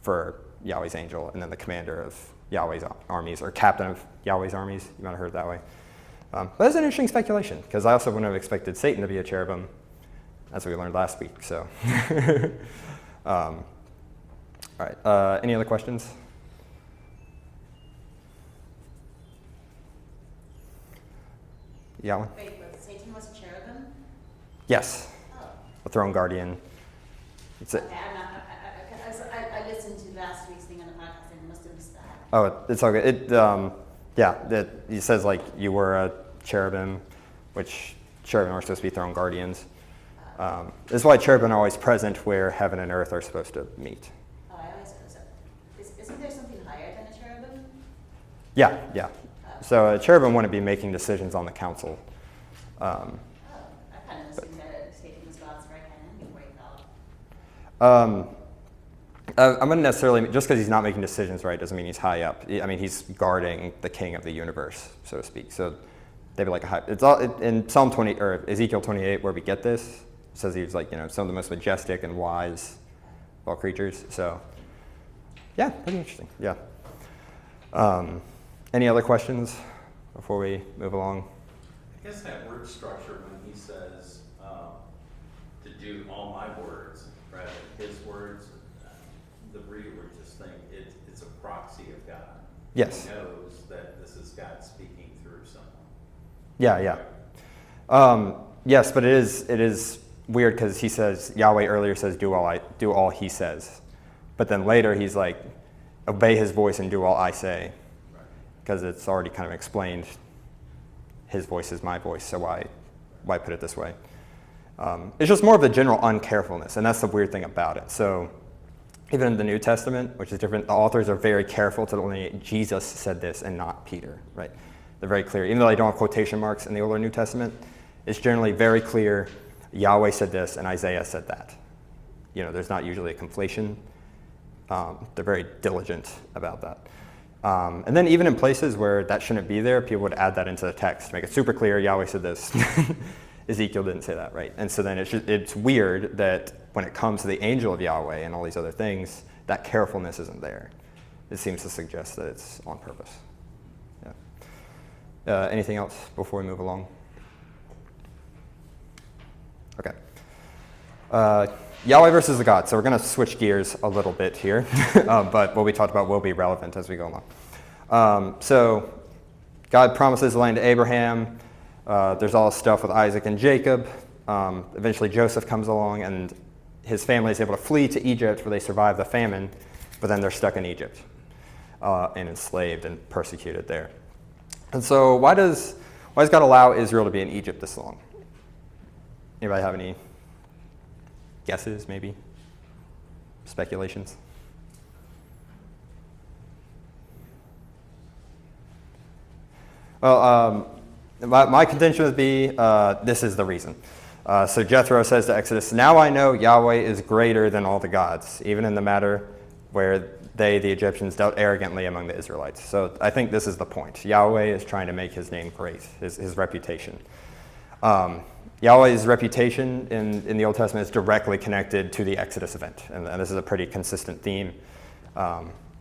for Yahweh's angel, and then the commander of Yahweh's armies, or captain of Yahweh's armies. You might have heard it that way. But that's an interesting speculation, because I also wouldn't have expected Satan to be a cherubim, as we learned last week. So, all right. Any other questions? Yeah, one? Wait, but Satan was a cherubim? Yes, Oh, a throne guardian. It's okay, I listened to last week's thing on the podcast and must have missed that. Oh, it's okay. He says like you were a cherubim, which cherubim are supposed to be throne guardians. This is why cherubim are always present where heaven and earth are supposed to meet. Oh, I always so. Isn't there something higher than a cherubim? Yeah. So a cherubim wouldn't be making decisions on the council. I kind of assumed that Satan was God's right hand before he fell. I'm going to necessarily, just because he's not making decisions right doesn't mean he's high up. I mean, he's guarding the king of the universe, so to speak. So they'd be like a high, it's all in Psalm 20 or Ezekiel 28 where we get this. It says he's like, some of the most majestic and wise of all creatures. So yeah, pretty interesting. Yeah. Any other questions before we move along? I guess that word structure when he says to do all my words, right? His words, the reader would just think it's a proxy of God. Yes. He knows that this is God speaking through someone. Yeah. Yes, but it is weird because he says, Yahweh earlier says, do all he says. But then later he's like, obey his voice and do all I say. Because it's already kind of explained, his voice is my voice, so why put it this way? It's just more of a general uncarefulness, and that's the weird thing about it. So even in the New Testament, which is different, the authors are very careful to delineate Jesus said this and not Peter, right? They're very clear. Even though they don't have quotation marks in the Old or New Testament, it's generally very clear Yahweh said this and Isaiah said that. There's not usually a conflation. They're very diligent about that. And then even in places where that shouldn't be there, people would add that into the text to make it super clear, Yahweh said this. Ezekiel didn't say that, right? And so then it's weird that when it comes to the angel of Yahweh and all these other things, that carefulness isn't there. It seems to suggest that it's on purpose. Yeah. Anything else before we move along? Okay. Yahweh versus the gods. So we're going to switch gears a little bit here, but what we talked about will be relevant as we go along. So God promises the land to Abraham. There's all this stuff with Isaac and Jacob. Eventually Joseph comes along and his family is able to flee to Egypt where they survive the famine, but then they're stuck in Egypt and enslaved and persecuted there. And so why does God allow Israel to be in Egypt this long? Anybody have any guesses, maybe? Speculations? Well, my contention would be this is the reason. So Jethro says to Exodus, now I know Yahweh is greater than all the gods, even in the matter where they, the Egyptians, dealt arrogantly among the Israelites. So I think this is the point. Yahweh is trying to make his name great, his reputation. Yahweh's reputation in the Old Testament is directly connected to the Exodus event. And this is a pretty consistent theme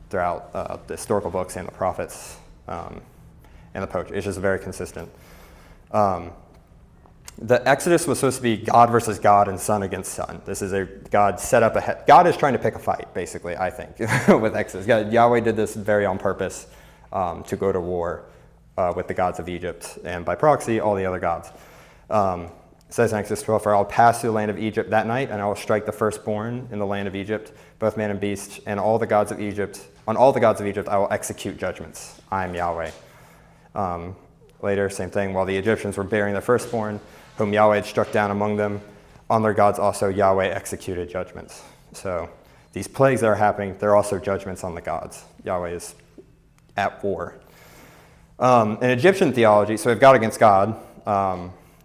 throughout the historical books and the prophets and the poetry. It's just very consistent. The Exodus was supposed to be God versus God and son against son. This is God set up God is trying to pick a fight, basically, I think, with Exodus. Yahweh did this very on purpose to go to war with the gods of Egypt and by proxy, all the other gods. It says in Exodus 12, for I will pass through the land of Egypt that night, and I will strike the firstborn in the land of Egypt, both man and beast, and all the gods of Egypt. On all the gods of Egypt I will execute judgments. I am Yahweh. Later, same thing. While the Egyptians were burying their firstborn, whom Yahweh had struck down among them, on their gods also Yahweh executed judgments. So these plagues that are happening, they're also judgments on the gods. Yahweh is at war. In Egyptian theology, so we have God against God.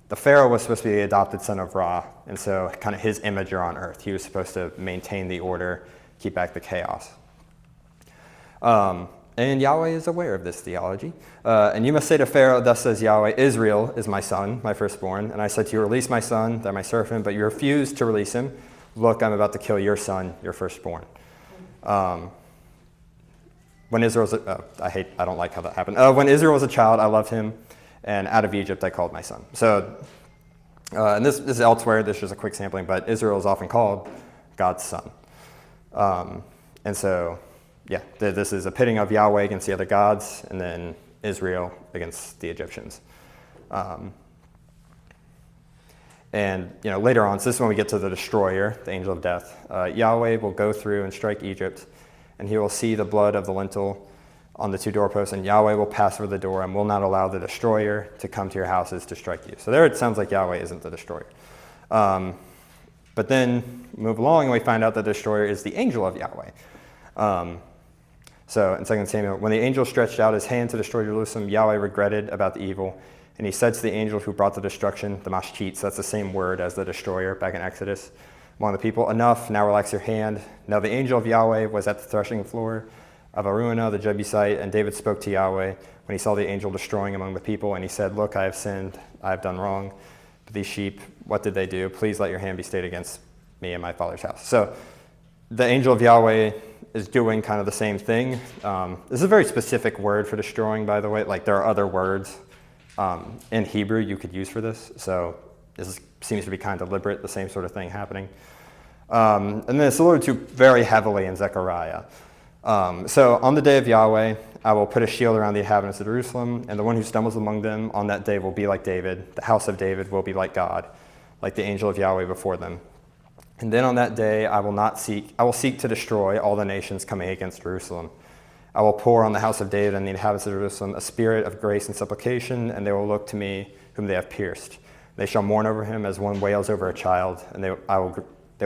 The Pharaoh was supposed to be the adopted son of Ra, and so kind of his imager on earth. He was supposed to maintain the order, keep back the chaos. And Yahweh is aware of this theology. And you must say to Pharaoh, thus says Yahweh, Israel is my son, my firstborn. And I said to you, release my son, that I might serve him, but you refused to release him. Look, I'm about to kill your son, your firstborn. When Israel was I don't like how that happened. When Israel was a child, I loved him, and out of Egypt I called my son. So, and this is elsewhere, this is just a quick sampling, but Israel is often called God's son. And so, yeah, this is a pitting of Yahweh against the other gods, and then Israel against the Egyptians. And later on, so this is when we get to the destroyer, the angel of death. Yahweh will go through and strike Egypt, and he will see the blood of the lintel on the two doorposts, and Yahweh will pass over the door and will not allow the destroyer to come to your houses to strike you. So there it sounds like Yahweh isn't the destroyer. But then move along, and we find out the destroyer is the angel of Yahweh. So in 2 Samuel, when the angel stretched out his hand to destroy Jerusalem, Yahweh regretted about the evil, and he said to the angel who brought the destruction, the Mashchit, so that's the same word as the destroyer back in Exodus, among the people, enough, now relax your hand. Now the angel of Yahweh was at the threshing floor of Araunah the Jebusite, and David spoke to Yahweh when he saw the angel destroying among the people, and he said, look, I have sinned, I have done wrong. But these sheep, what did they do? Please let your hand be stayed against me and my father's house. So the angel of Yahweh is doing kind of the same thing. This is a very specific word for destroying, by the way. Like there are other words in Hebrew you could use for this. So this seems to be kind of deliberate, the same sort of thing happening. And then it's alluded to very heavily in Zechariah. So on the day of Yahweh, I will put a shield around the inhabitants of Jerusalem, and the one who stumbles among them on that day will be like David. The house of David will be like God, like the angel of Yahweh before them. And then on that day I will seek to destroy all the nations coming against Jerusalem. I will pour on the house of David and the inhabitants of Jerusalem a spirit of grace and supplication, and they will look to me whom they have pierced. They shall mourn over him as one wails over a child, and they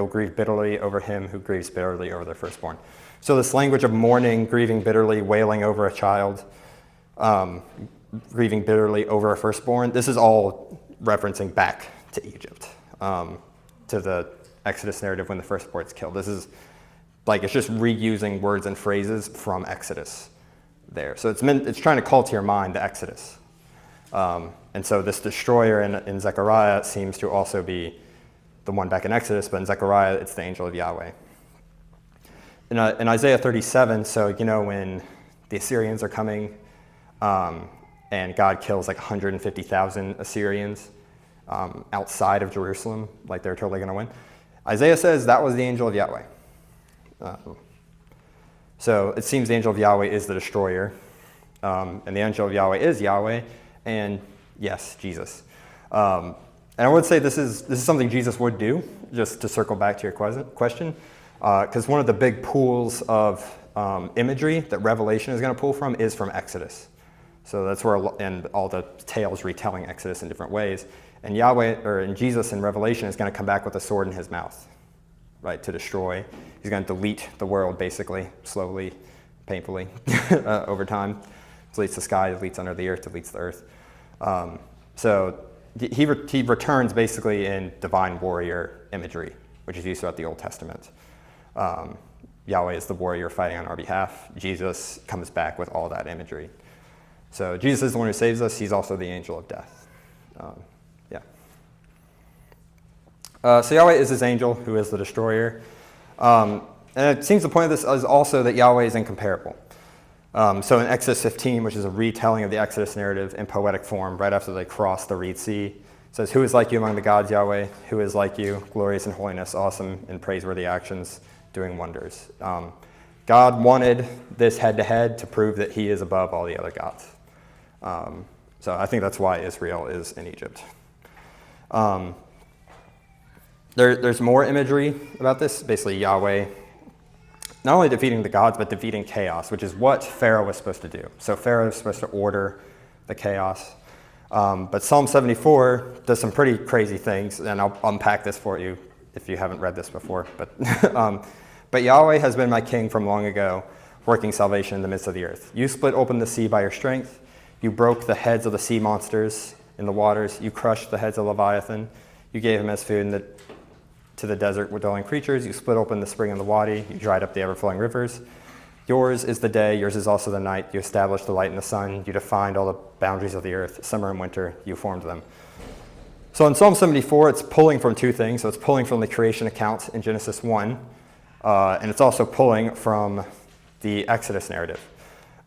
will grieve bitterly over him who grieves bitterly over their firstborn. So this language of mourning, grieving bitterly, wailing over a child, grieving bitterly over a firstborn, this is all referencing back to Egypt, to the Exodus narrative when the firstborn's killed. This is it's just reusing words and phrases from Exodus there. So it's trying to call to your mind the Exodus. And so this destroyer in Zechariah seems to also be the one back in Exodus, but in Zechariah, it's the angel of Yahweh. In Isaiah 37, so when the Assyrians are coming and God kills 150,000 Assyrians outside of Jerusalem, they're totally going to win, Isaiah says that was the angel of Yahweh. So it seems the angel of Yahweh is the destroyer, and the angel of Yahweh is Yahweh, and yes, Jesus. And I would say this is something Jesus would do, just to circle back to your question, because one of the big pools of imagery that Revelation is going to pull from is from Exodus. So that's where and all the tales retelling Exodus in different ways. And Jesus in Revelation is going to come back with a sword in his mouth, right, to destroy. He's going to delete the world, basically, slowly, painfully, over time. Deletes the sky, deletes under the earth, deletes the earth. So he returns basically in divine warrior imagery, which is used throughout the Old Testament. Yahweh is the warrior fighting on our behalf. Jesus comes back with all that imagery. So Jesus is the one who saves us. He's also the angel of death. So Yahweh is his angel, who is the destroyer. And it seems the point of this is also that Yahweh is incomparable. So in Exodus 15, which is a retelling of the Exodus narrative in poetic form, right after they cross the Red Sea, it says, "Who is like you among the gods, Yahweh? Who is like you, glorious in holiness, awesome in praiseworthy actions, doing wonders?" God wanted this head-to-head to prove that he is above all the other gods. So I think that's why Israel is in Egypt. There's more imagery about this, basically Yahweh not only defeating the gods, but defeating chaos, which is what Pharaoh was supposed to do. So Pharaoh was supposed to order the chaos. But Psalm 74 does some pretty crazy things, and I'll unpack this for you if you haven't read this before. But Yahweh has been my king from long ago, working salvation in the midst of the earth. You split open the sea by your strength. You broke the heads of the sea monsters in the waters. You crushed the heads of Leviathan. You gave him as food to the desert-dwelling creatures. You split open the spring and the wadi. You dried up the ever-flowing rivers. Yours is the day. Yours is also the night. You established the light and the sun. You defined all the boundaries of the earth. Summer and winter, you formed them. So in Psalm 74, it's pulling from two things. So it's pulling from the creation account in Genesis 1, and it's also pulling from the Exodus narrative.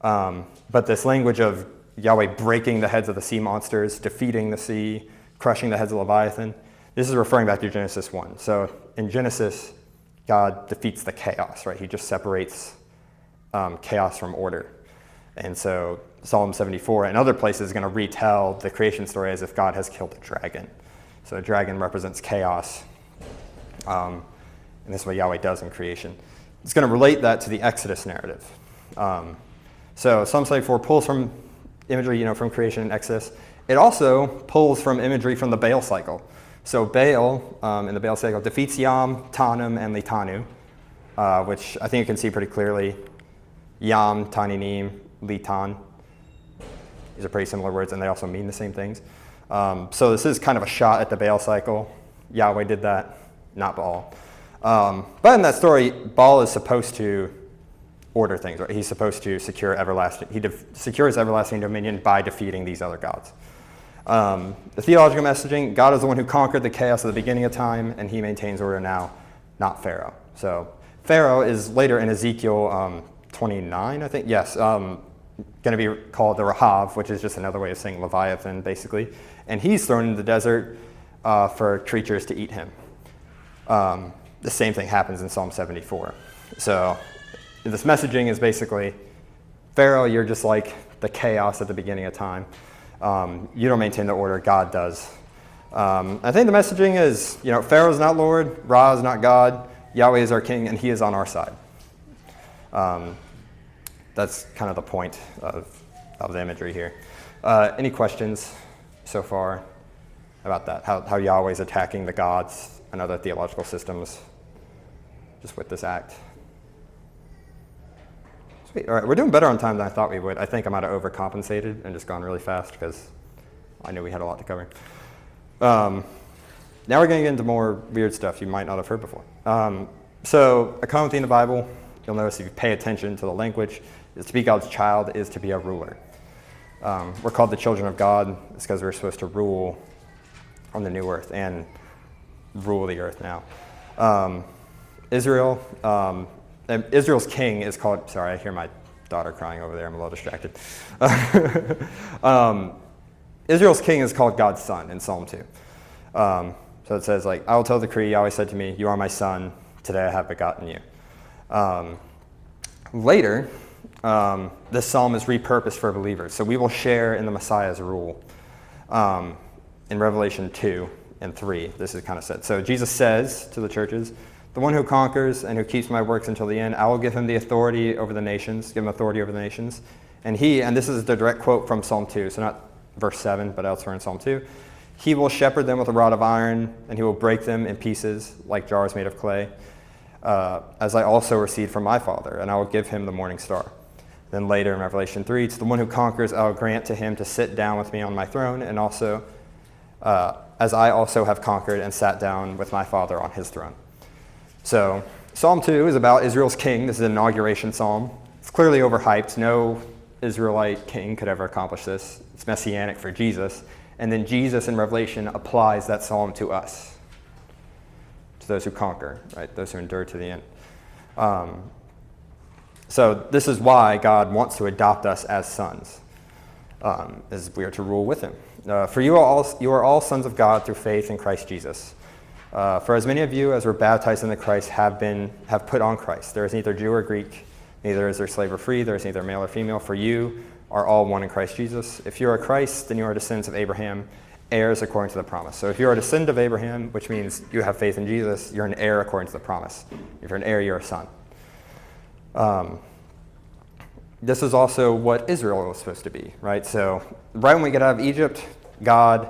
But this language of Yahweh breaking the heads of the sea monsters, defeating the sea, crushing the heads of Leviathan, this is referring back to Genesis 1. So in Genesis, God defeats the chaos, right? He just separates chaos from order. And so Psalm 74 and other places is going to retell the creation story as if God has killed a dragon. So a dragon represents chaos. And this is what Yahweh does in creation. It's going to relate that to the Exodus narrative. So Psalm 74 pulls from imagery, from creation and Exodus. It also pulls from imagery from the Baal cycle. So Baal, in the Baal cycle, defeats Yam, Tanum, and Litanu, which I think you can see pretty clearly. Yam, Taninim, Litan. These are pretty similar words, and they also mean the same things. So this is kind of a shot at the Baal cycle. Yahweh did that, not Baal. But in that story, Baal is supposed to order things, right? He's supposed to secure everlasting. He secures everlasting dominion by defeating these other gods. The theological messaging: God is the one who conquered the chaos at the beginning of time, and he maintains order now, not Pharaoh. So Pharaoh is later in Ezekiel 29, I think. Yes, going to be called the Rahav, which is just another way of saying Leviathan, basically. And he's thrown into the desert for creatures to eat him. the same thing happens in Psalm 74. So this messaging is basically, Pharaoh, you're just like the chaos at the beginning of time. You don't maintain the order, God does. I think the messaging is, Pharaoh's not Lord, Ra is not God, Yahweh is our king, and he is on our side. That's kind of the point of the imagery here. Any questions so far about that? How Yahweh's attacking the gods and other theological systems just with this act? Sweet. All right, we're doing better on time than I thought we would. I think I might have overcompensated and just gone really fast because I knew we had a lot to cover. Now we're going to get into more weird stuff you might not have heard before. So a common theme in the Bible, you'll notice if you pay attention to the language, is to be God's child is to be a ruler. We're called the children of God. It's because we're supposed to rule on the new earth and rule the earth now. Israel's king is called, sorry, I hear my daughter crying over there. I'm a little distracted. Israel's king is called God's son in Psalm 2. So it says, I will tell the decree, Yahweh said to me, you are my son, today I have begotten you. Later, this psalm is repurposed for believers. So we will share in the Messiah's rule. In Revelation 2 and 3, this is kind of said. So Jesus says to the churches, the one who conquers and who keeps my works until the end, I will give him the authority over the nations, give him authority over the nations. And this is the direct quote from Psalm 2, so not verse 7, but elsewhere in Psalm 2. He will shepherd them with a rod of iron, and he will break them in pieces like jars made of clay, as I also received from my Father, and I will give him the morning star. Then later in Revelation 3, to the one who conquers, I will grant to him to sit down with me on my throne, and also, as I also have conquered and sat down with my Father on his throne. So Psalm 2 is about Israel's king. This is an inauguration psalm. It's clearly overhyped. No Israelite king could ever accomplish this. It's messianic for Jesus. And then Jesus in Revelation applies that psalm to us, to those who conquer, right? Those who endure to the end. So this is why God wants to adopt us as sons, as we are to rule with him. For you are all sons of God through faith in Christ Jesus. For as many of you as were baptized into Christ have put on Christ. There is neither Jew or Greek, neither is there slave or free, there is neither male or female. For you are all one in Christ Jesus. If you are Christ, then you are descendants of Abraham, heirs according to the promise. So if you are a descendant of Abraham, which means you have faith in Jesus, you're an heir according to the promise. If you're an heir, you're a son. This is also what Israel was supposed to be, right? So right when we get out of Egypt, God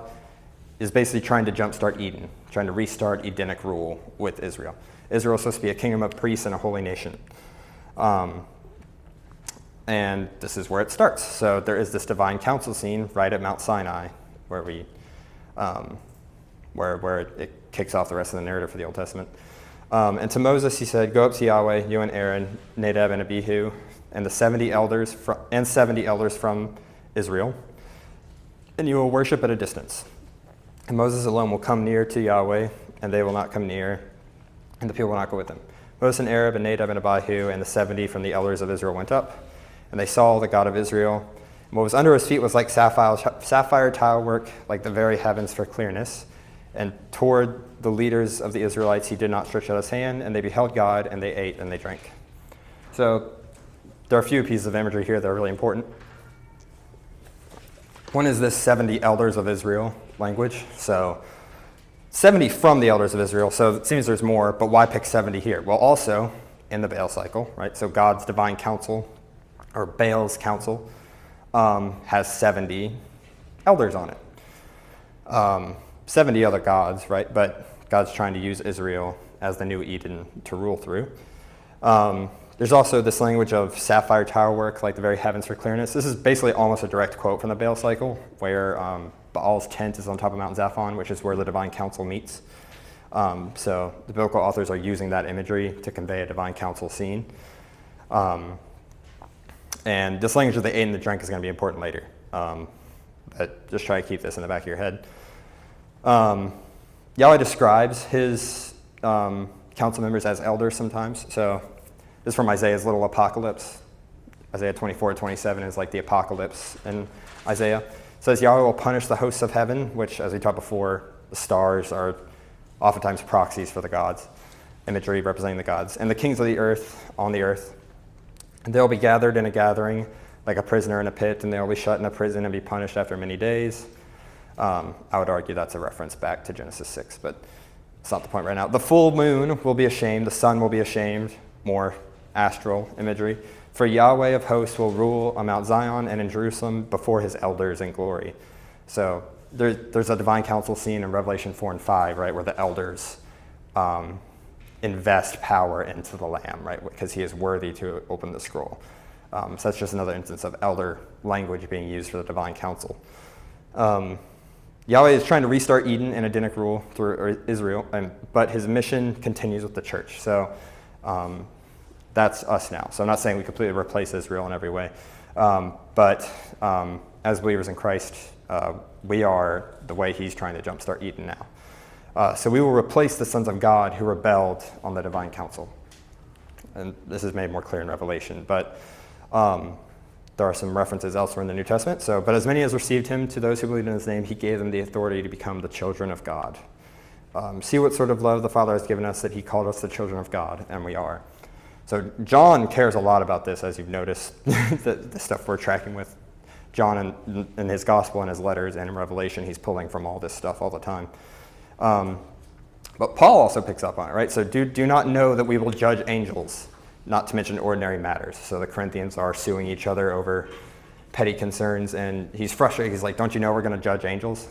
is basically trying to jumpstart Eden, trying to restart Edenic rule with Israel. Israel is supposed to be a kingdom of priests and a holy nation. And this is where it starts. So there is this divine council scene right at Mount Sinai where where it kicks off the rest of the narrative for the Old Testament. And to Moses he said, go up to Yahweh, you and Aaron, Nadab and Abihu, and the 70 elders from Israel, and you will worship at a distance. And Moses alone will come near to Yahweh, and they will not come near, and the people will not go with them. Moses and Aaron and Nadab and Abihu and the 70 from the elders of Israel went up, and they saw the God of Israel. And what was under his feet was like sapphire tile work, like the very heavens for clearness. And toward the leaders of the Israelites he did not stretch out his hand, and they beheld God, and they ate and they drank. So there are a few pieces of imagery here that are really important. One is this 70 elders of Israel language. So 70 from the elders of Israel, so it seems there's more, but why pick 70 here? Well, also in the Baal cycle, right? So God's divine council, or Baal's council, has 70 elders on it. 70 other gods, right? But God's trying to use Israel as the new Eden to rule through. There's also this language of sapphire tower work, like the very heavens for clearness. This is basically almost a direct quote from the Baal cycle, where Baal's tent is on top of Mount Zaphon, which is where the divine council meets. So the biblical authors are using that imagery to convey a divine council scene. And this language of the ate and the drank is going to be important later. But just try to keep this in the back of your head. Yahweh describes his council members as elders sometimes. So this is from Isaiah's little apocalypse. Isaiah 24-27 is like the apocalypse in Isaiah. It says, Yahweh will punish the hosts of heaven, which, as we talked before, the stars are oftentimes proxies for the gods. imagery representing the gods. And the kings of the earth on the earth, they'll be gathered in a gathering like a prisoner in a pit, and they'll be shut in a prison and be punished after many days. I would argue that's a reference back to Genesis 6, but it's not the point right now. The full moon will be ashamed, the sun will be ashamed, more astral imagery. For Yahweh of hosts will rule on Mount Zion and in Jerusalem before his elders in glory. So there's a divine council scene in Revelation 4 and 5, right, where the elders invest power into the Lamb, right, because he is worthy to open the scroll. So that's just another instance of elder language being used for the divine council. Yahweh is trying to restart Eden and Edenic rule through Israel, but his mission continues with the church. So that's us now. So I'm not saying we completely replace Israel in every way, but as believers in Christ, we are the way he's trying to jumpstart Eden now. So we will replace the sons of God who rebelled on the divine council. And this is made more clear in Revelation, but there are some references elsewhere in the New Testament. So, but as many as received him, to those who believed in his name, he gave them the authority to become the children of God. See what sort of love the Father has given us, that he called us the children of God, and we are. So John cares a lot about this, as you've noticed, the stuff we're tracking with. John in his gospel and his letters and in Revelation, he's pulling from all this stuff all the time. But Paul also picks up on it, right? So do not know that we will judge angels, not to mention ordinary matters. So the Corinthians are suing each other over petty concerns, and he's frustrated. He's like, don't you know we're going to judge angels?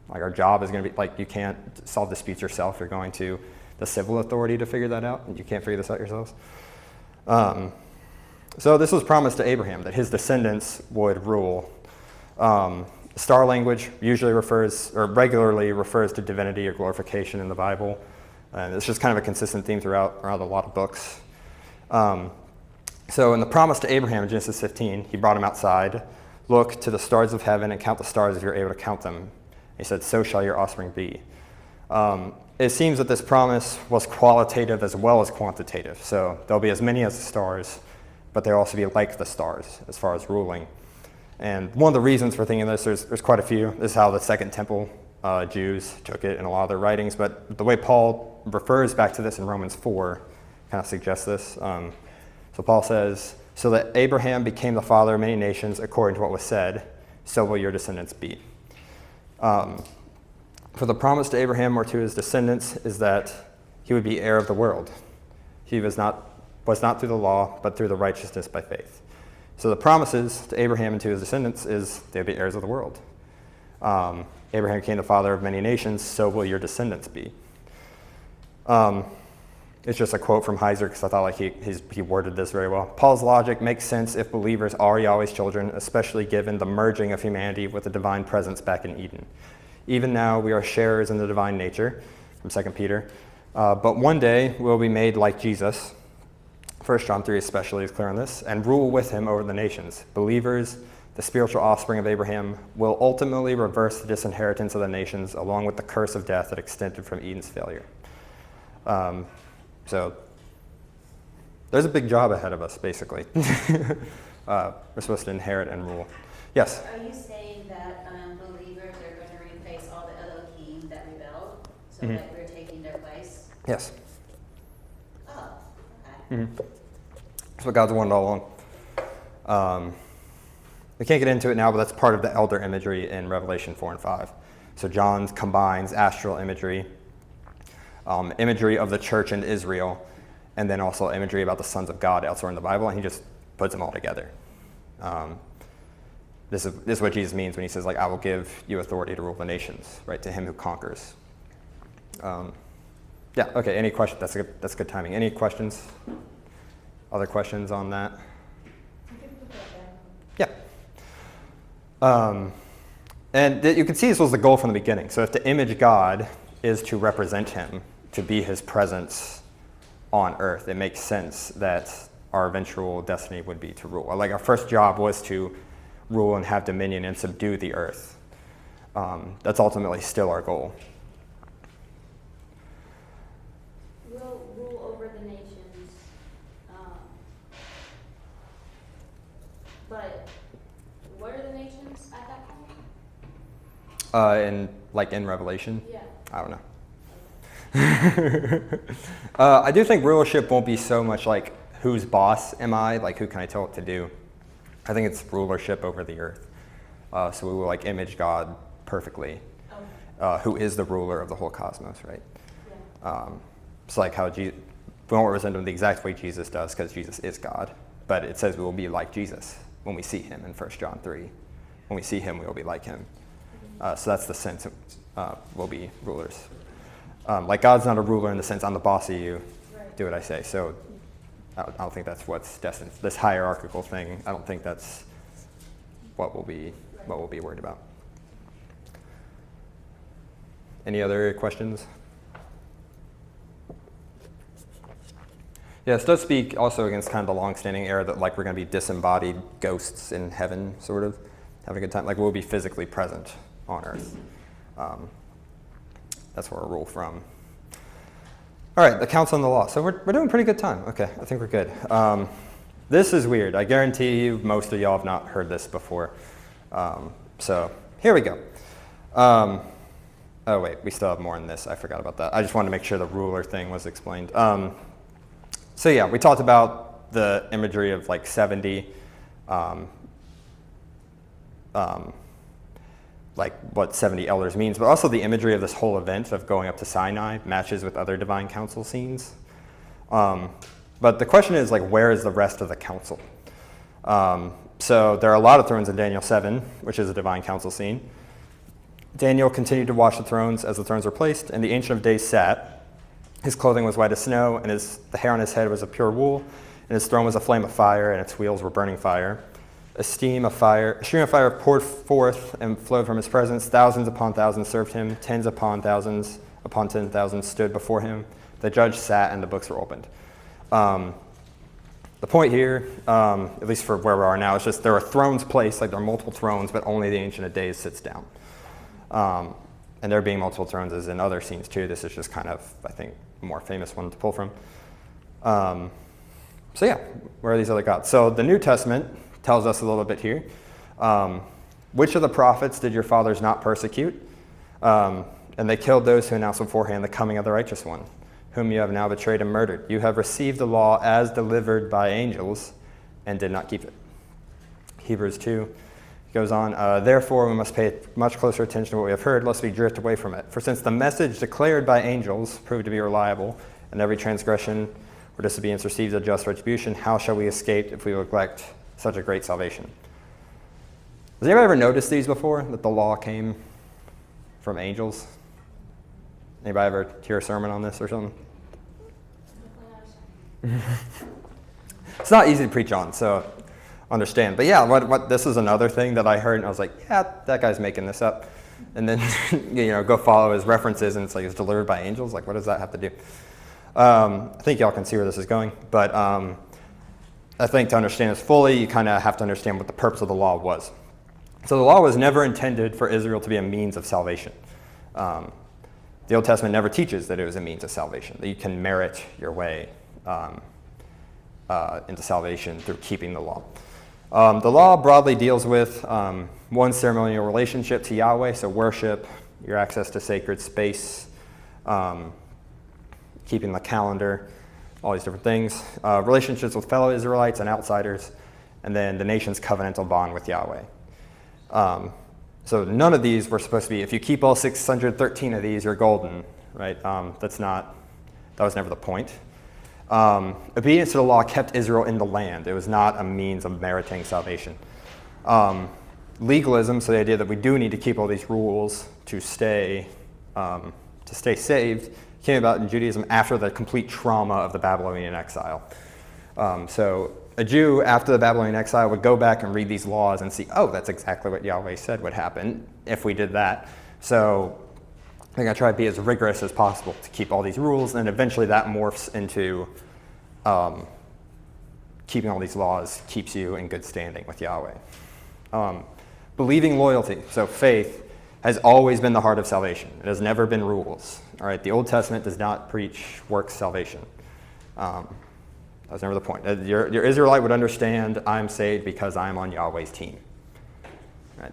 Like, our job is going to be, like, you can't solve disputes yourself. You're going to the civil authority to figure that out, and you can't figure this out yourselves. So this was promised to Abraham, that his descendants would rule. Star language usually regularly refers to divinity or glorification in the Bible. And it's just kind of a consistent theme throughout a lot of books. So in the promise to Abraham in Genesis 15, he brought him outside. Look to the stars of heaven and count the stars if you're able to count them. He said, so shall your offspring be. It seems that this promise was qualitative as well as quantitative. So there'll be as many as the stars, but they'll also be like the stars as far as ruling. And one of the reasons for thinking this, there's quite a few. This is how the Second Temple Jews took it in a lot of their writings. But the way Paul refers back to this in Romans 4 kind of suggests this. So Paul says, so that Abraham became the father of many nations according to what was said, so will your descendants be. For the promise to Abraham or to his descendants is that he would be heir of the world. He was not through the law, but through the righteousness by faith. So the promises to Abraham and to his descendants is they'll be heirs of the world. Abraham became the father of many nations, so will your descendants be. It's just a quote from Heiser because I thought like he worded this very well. Paul's logic makes sense if believers are Yahweh's children, especially given the merging of humanity with the divine presence back in Eden. Even now we are sharers in the divine nature, from 2 Peter. But one day we'll be made like Jesus. 1 John 3 especially is clear on this, and rule with him over the nations. Believers, the spiritual offspring of Abraham, will ultimately reverse the disinheritance of the nations along with the curse of death that extended from Eden's failure. So there's a big job ahead of us, basically. We're supposed to inherit and rule. Yes? Are you saying that believers are going to replace all the Elohim that rebelled, so that we're taking their place? Yes. Oh, okay. That's what God's wanted all along. We can't get into it now, but that's part of the elder imagery in Revelation 4 and 5. So John combines astral imagery, imagery of the church and Israel, and then also imagery about the sons of God elsewhere in the Bible, and he just puts them all together. This is what Jesus means when he says, like, I will give you authority to rule the nations, right, to him who conquers. Yeah, okay, any questions? That's good timing. Any questions? Other questions on that? Yeah. And you can see this was the goal from the beginning. So if to image God is to represent him, to be his presence on earth, it makes sense that our eventual destiny would be to rule. Like, our first job was to rule and have dominion and subdue the earth. That's ultimately still our goal. Will rule over the nations. But what are the nations at that point? In Revelation? Yeah. I don't know. I do think rulership won't be so much like whose boss am I, like who can I tell what to do. I think it's rulership over the earth. So we will like image God perfectly, who is the ruler of the whole cosmos, right? It's like how we won't resemble him the exact way Jesus does because Jesus is God, but it says we will be like Jesus when we see him in 1 John 3. When we see him, we will be like him. So that's the sense we'll be rulers. Like God's not a ruler in the sense I'm the boss of you, do what I say. So I don't think that's what's destined. This hierarchical thing, I don't think that's what we'll be worried about. Any other questions? Yeah, this does speak also against kind of the long-standing error that like we're going to be disembodied ghosts in heaven, sort of, having a good time. Like we'll be physically present on earth. That's where I rule from. All right, the council and the law. So we're doing pretty good time. Okay, I think we're good. This is weird. I guarantee you most of y'all have not heard this before. So here we go. Oh wait, we still have more in this. I forgot about that. I just wanted to make sure the ruler thing was explained. So yeah, we talked about the imagery of like 70, like what 70 elders means, but also the imagery of this whole event of going up to Sinai matches with other divine council scenes. But the question is like, where is the rest of the council? So there are a lot of thrones in Daniel 7, which is a divine council scene. Daniel continued to watch the thrones as the thrones were placed, and the Ancient of Days sat. His clothing was white as snow, and the hair on his head was of pure wool, and his throne was a flame of fire, and its wheels were burning fire. A stream of fire poured forth and flowed from his presence. Thousands upon thousands served him. Tens upon 10,000 stood before him. The judge sat, and the books were opened. The point here, at least for where we are now, is just there are thrones placed, like there are multiple thrones, but only the Ancient of Days sits down. And there being multiple thrones is in other scenes too. This is just kind of, I think, a more famous one to pull from. So yeah, where are these other gods? So the New Testament tells us a little bit here. Which of the prophets did your fathers not persecute? And they killed those who announced beforehand the coming of the righteous one, whom you have now betrayed and murdered. You have received the law as delivered by angels and did not keep it. Hebrews 2 goes on, therefore we must pay much closer attention to what we have heard, lest we drift away from it. For since the message declared by angels proved to be reliable, and every transgression or disobedience receives a just retribution, how shall we escape if we neglect such a great salvation? Has anybody ever noticed these before, that the law came from angels? Anybody ever hear a sermon on this or something? It's not easy to preach on, so understand. But yeah, what this is another thing that I heard, and I was like, yeah, that guy's making this up. And then, go follow his references, and it's like it's delivered by angels. Like, what does that have to do? I think y'all can see where this is going. But I think to understand this fully, you kind of have to understand what the purpose of the law was. So the law was never intended for Israel to be a means of salvation. The Old Testament never teaches that it was a means of salvation, that you can merit your way into salvation through keeping the law. The law broadly deals with one ceremonial relationship to Yahweh, so worship, your access to sacred space, keeping the calendar, all these different things, relationships with fellow Israelites and outsiders, and then the nation's covenantal bond with Yahweh. So none of these were supposed to be, if you keep all 613 of these, you're golden, right? That was never the point. Obedience to the law kept Israel in the land. It was not a means of meriting salvation. Legalism, so the idea that we do need to keep all these rules to stay saved, came about in Judaism after the complete trauma of the Babylonian exile. So a Jew after the Babylonian exile would go back and read these laws and see, oh, that's exactly what Yahweh said would happen if we did that. So I think I try to be as rigorous as possible to keep all these rules, and eventually that morphs into keeping all these laws keeps you in good standing with Yahweh. Believing loyalty, so faith, has always been the heart of salvation. It has never been rules. All right, the Old Testament does not preach works salvation. That was never the point. Your Israelite would understand, I'm saved because I'm on Yahweh's team. Right,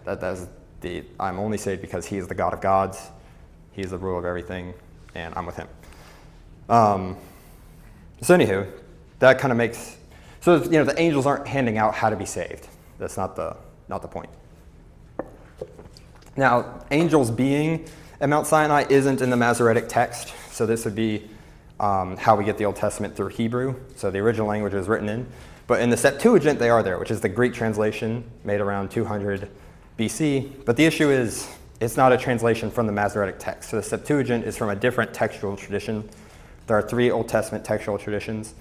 I'm only saved because he is the God of gods. He is the ruler of everything, and I'm with him. So anywho, that kind of makes, so the angels aren't handing out how to be saved. That's not the point. Now, angels being at Mount Sinai isn't in the Masoretic text, so this would be how we get the Old Testament through Hebrew. So the original language is written in, but in the Septuagint they are there, which is the Greek translation made around 200 BC. But the issue is it's not a translation from the Masoretic text. So the Septuagint is from a different textual tradition. There are 3 Old Testament textual traditions,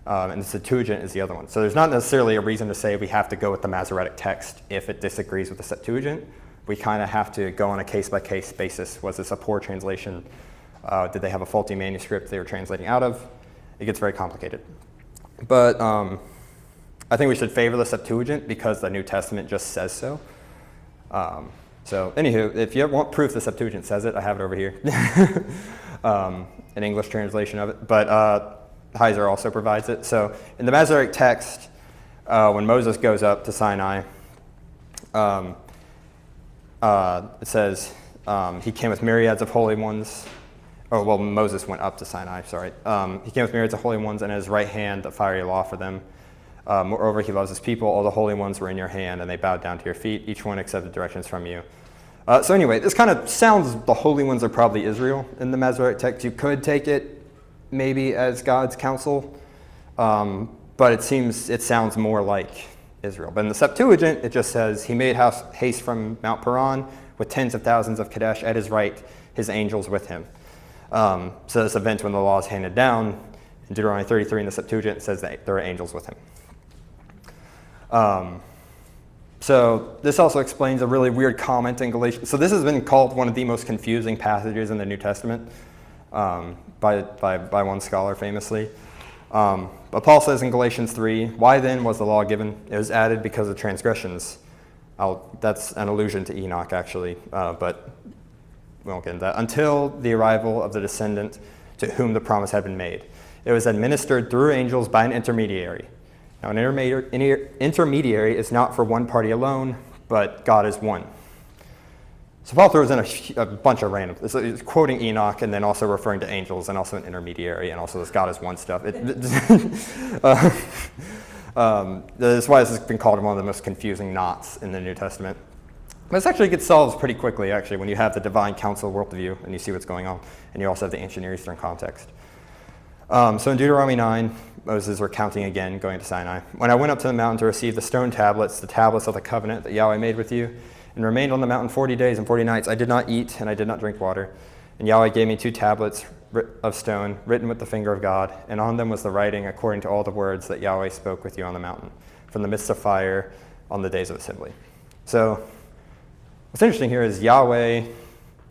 and the Septuagint is the other one. So there's not necessarily a reason to say we have to go with the Masoretic text if it disagrees with the Septuagint. We kind of have to go on a case-by-case basis. Was this a poor translation? Did they have a faulty manuscript they were translating out of? It gets very complicated. But I think we should favor the Septuagint because the New Testament just says so. So anywho, if you want proof the Septuagint says it, I have it over here. An English translation of it. But Heiser also provides it. So in the Masoretic text, when Moses goes up to Sinai, it says he came with myriads of holy ones. Oh, well, Moses went up to Sinai, sorry. He came with myriads of holy ones, and in his right hand a fiery law for them. Moreover, he loves his people. All the holy ones were in your hand, and they bowed down to your feet. Each one accepted directions from you. So anyway, this kind of sounds, the holy ones are probably Israel in the Masoretic text. You could take it maybe as God's counsel, but it sounds more like Israel. But in the Septuagint, it just says, he made haste from Mount Paran with tens of thousands of Kadesh at his right, his angels with him. So this event when the law is handed down, in Deuteronomy 33 in the Septuagint, it says that there are angels with him. So this also explains a really weird comment in Galatians. So this has been called one of the most confusing passages in the New Testament by one scholar famously. But Paul says in Galatians 3, why then was the law given? It was added because of transgressions. That's an allusion to Enoch, actually, but we won't get into that. Until the arrival of the descendant to whom the promise had been made. It was administered through angels by an intermediary. Now, an intermediary is not for one party alone, but God is one. So Paul throws in a bunch of random, he's quoting Enoch and then also referring to angels and also an intermediary and also this God is one stuff. That's why this has been called one of the most confusing knots in the New Testament. But this actually gets solved pretty quickly, actually, when you have the divine council worldview and you see what's going on, and you also have the ancient Near Eastern context. So in Deuteronomy 9, Moses recounting again, going to Sinai. When I went up to the mountain to receive the stone tablets, the tablets of the covenant that Yahweh made with you, and remained on the mountain 40 days and 40 nights, I did not eat and I did not drink water. And Yahweh gave me 2 tablets of stone, written with the finger of God, and on them was the writing according to all the words that Yahweh spoke with you on the mountain, from the midst of fire on the days of assembly. So what's interesting here is Yahweh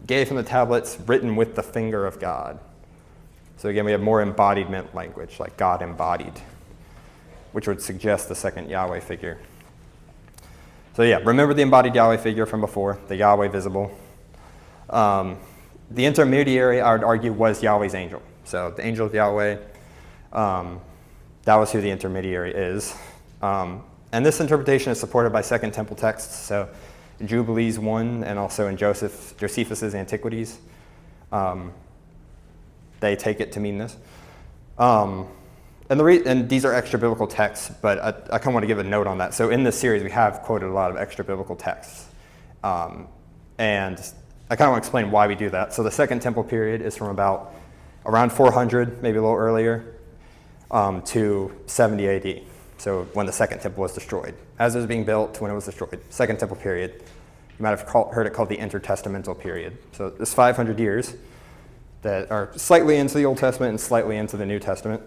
gave him the tablets written with the finger of God. So again, we have more embodiment language, like God embodied, which would suggest the second Yahweh figure. So yeah, remember the embodied Yahweh figure from before, the Yahweh visible. The intermediary, I would argue, was Yahweh's angel. So the angel of Yahweh, that was who the intermediary is. And this interpretation is supported by Second Temple texts. So in Jubilees 1 and also in Josephus' Antiquities, they take it to mean this. And these are extra biblical texts, but I kind of want to give a note on that. So in this series, we have quoted a lot of extra biblical texts. And I kind of want to explain why we do that. So the Second Temple period is from around 400, maybe a little earlier, to 70 AD. So when the Second Temple was destroyed. As it was being built to when it was destroyed. Second Temple period. You might have heard it called the intertestamental period. So it's 500 years that are slightly into the Old Testament and slightly into the New Testament.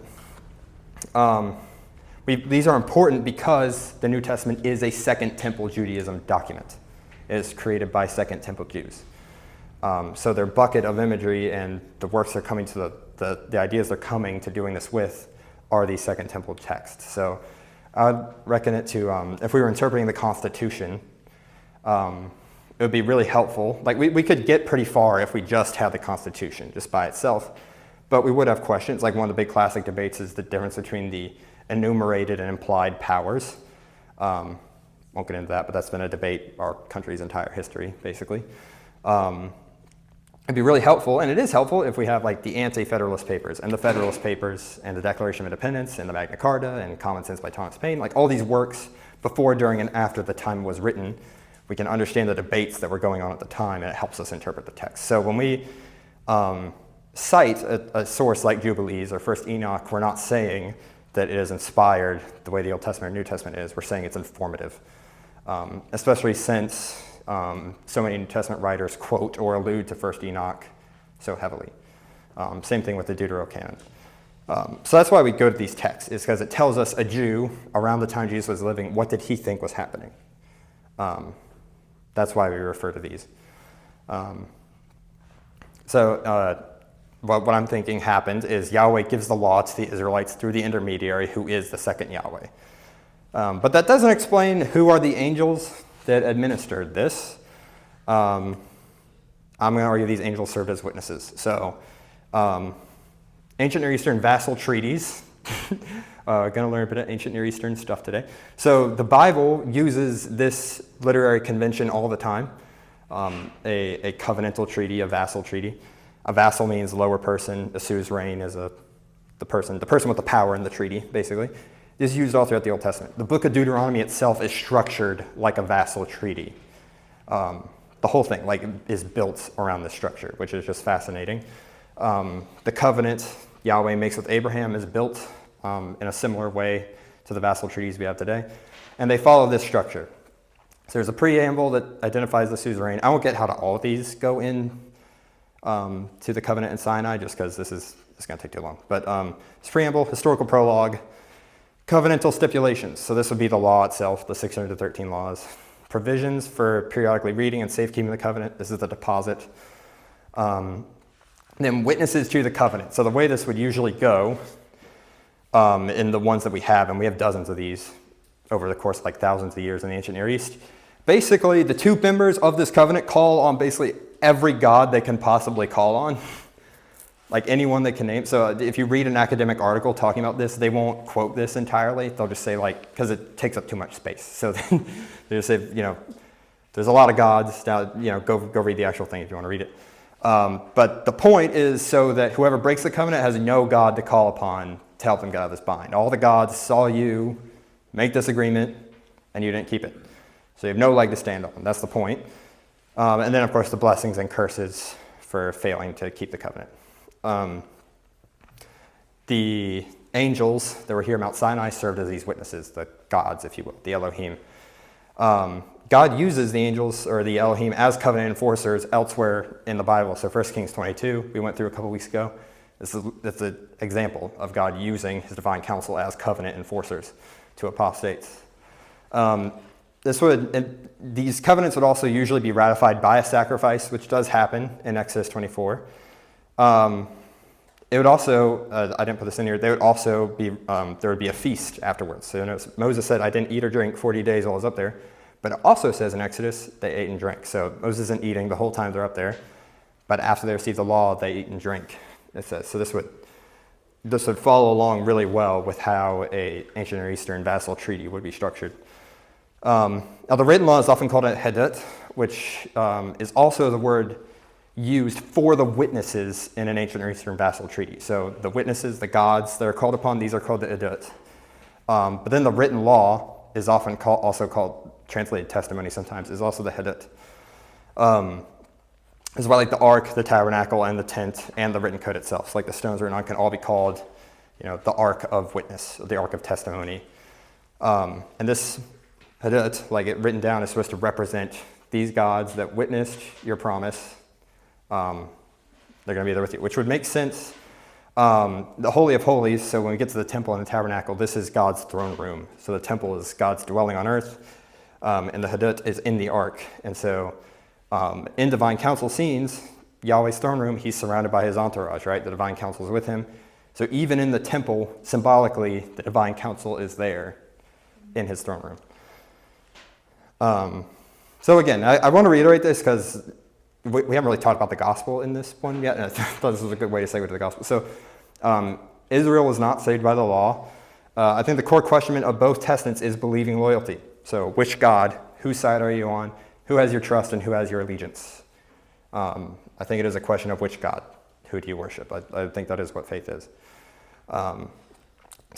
These are important because the New Testament is a Second Temple Judaism document. It is created by Second Temple Jews. So their bucket of imagery and the works they're coming to, the ideas they're coming to doing this with are these Second Temple texts. So I would reckon it to, if we were interpreting the Constitution, it would be really helpful. Like we could get pretty far if we just had the Constitution just by itself, but we would have questions. Like one of the big classic debates is the difference between the enumerated and implied powers. Won't get into that, but that's been a debate our country's entire history, basically. it'd be really helpful, and it is helpful if we have like the anti-federalist papers and the federalist papers and the Declaration of Independence and the Magna Carta and Common Sense by Thomas Paine, like all these works before, during, and after the time was written. We can understand the debates that were going on at the time, and it helps us interpret the text. So when we cite a source like Jubilees or First Enoch, we're not saying that it is inspired the way the Old Testament or New Testament is. We're saying it's informative, especially since so many New Testament writers quote or allude to First Enoch so heavily. Same thing with the Deuterocanon. So that's why we go to these texts, is because it tells us a Jew around the time Jesus was living, what did he think was happening? That's why we refer to these. What I'm thinking happened is Yahweh gives the law to the Israelites through the intermediary, who is the second Yahweh. But that doesn't explain who are the angels that administered this. I'm going to argue these angels served as witnesses. So, ancient Near Eastern vassal treaties. Going to learn a bit of ancient Near Eastern stuff today. So the Bible uses this literary convention all the time. A covenantal treaty, a vassal treaty. A vassal means lower person. A suzerain is the person with the power in the treaty, basically. This is used all throughout the Old Testament. The book of Deuteronomy itself is structured like a vassal treaty. The whole thing is built around this structure, which is just fascinating. The covenant Yahweh makes with Abraham is built in a similar way to the vassal treaties we have today. And they follow this structure. So there's a preamble that identifies the suzerain. I won't get how to all of these go in to the covenant in Sinai, just because it's going to take too long. But it's preamble, historical prologue, covenantal stipulations. So this would be the law itself, the 613 laws. Provisions for periodically reading and safekeeping the covenant. This is the deposit. Then witnesses to the covenant. So the way this would usually go in the ones that we have, and we have dozens of these over the course of thousands of years in the ancient Near East. Basically, the two members of this covenant call on basically every god they can possibly call on, like anyone they can name. So if you read an academic article talking about this, they won't quote this entirely. They'll just say because it takes up too much space. So then they just say, there's a lot of gods. Now, go read the actual thing if you want to read it. But the point is so that whoever breaks the covenant has no god to call upon to help them get out of this bind. All the gods saw you make this agreement, and you didn't keep it. So you have no leg to stand on. That's the point. And then, of course, the blessings and curses for failing to keep the covenant. The angels that were here at Mount Sinai served as these witnesses, the gods, if you will, the Elohim. God uses the angels, or the Elohim, as covenant enforcers elsewhere in the Bible. So 1 Kings 22, we went through a couple weeks ago. That's an example of God using his divine counsel as covenant enforcers to apostates. These covenants would also usually be ratified by a sacrifice, which does happen in Exodus 24. It would also, I didn't put this in here, there would be a feast afterwards. So notice Moses said, I didn't eat or drink 40 days while I was up there. But it also says in Exodus, they ate and drank. So Moses isn't eating the whole time they're up there. But after they receive the law, they eat and drink, it says. So this would follow along really well with how an ancient Near Eastern vassal treaty would be structured. Now, the written law is often called a hedut, which is also the word used for the witnesses in an ancient Near Eastern vassal treaty. So the witnesses, the gods that are called upon, these are called the hedut. But then the written law is often also called, translated testimony sometimes, is also the hedut. As well, the ark, the tabernacle, and the tent, and the written code itself. So the stones written on can all be called, the ark of witness, or the ark of testimony. And this hedut, it written down, is supposed to represent these gods that witnessed your promise. They're going to be there with you, which would make sense. The Holy of Holies, so when we get to the temple and the tabernacle, this is God's throne room. So the temple is God's dwelling on earth, and the hedut is in the ark. And so in divine council scenes, Yahweh's throne room, he's surrounded by his entourage, right? The divine council is with him. So even in the temple, symbolically, the divine council is there in his throne room. So again, I want to reiterate this because we haven't really talked about the gospel in this one yet, and I thought this was a good way to segue to the gospel. So Israel was not saved by the law. I think the core question of both testaments is believing loyalty. So which God, whose side are you on, who has your trust, and who has your allegiance? I I think it is a question of which God. Who do you worship? I think that is what faith is. To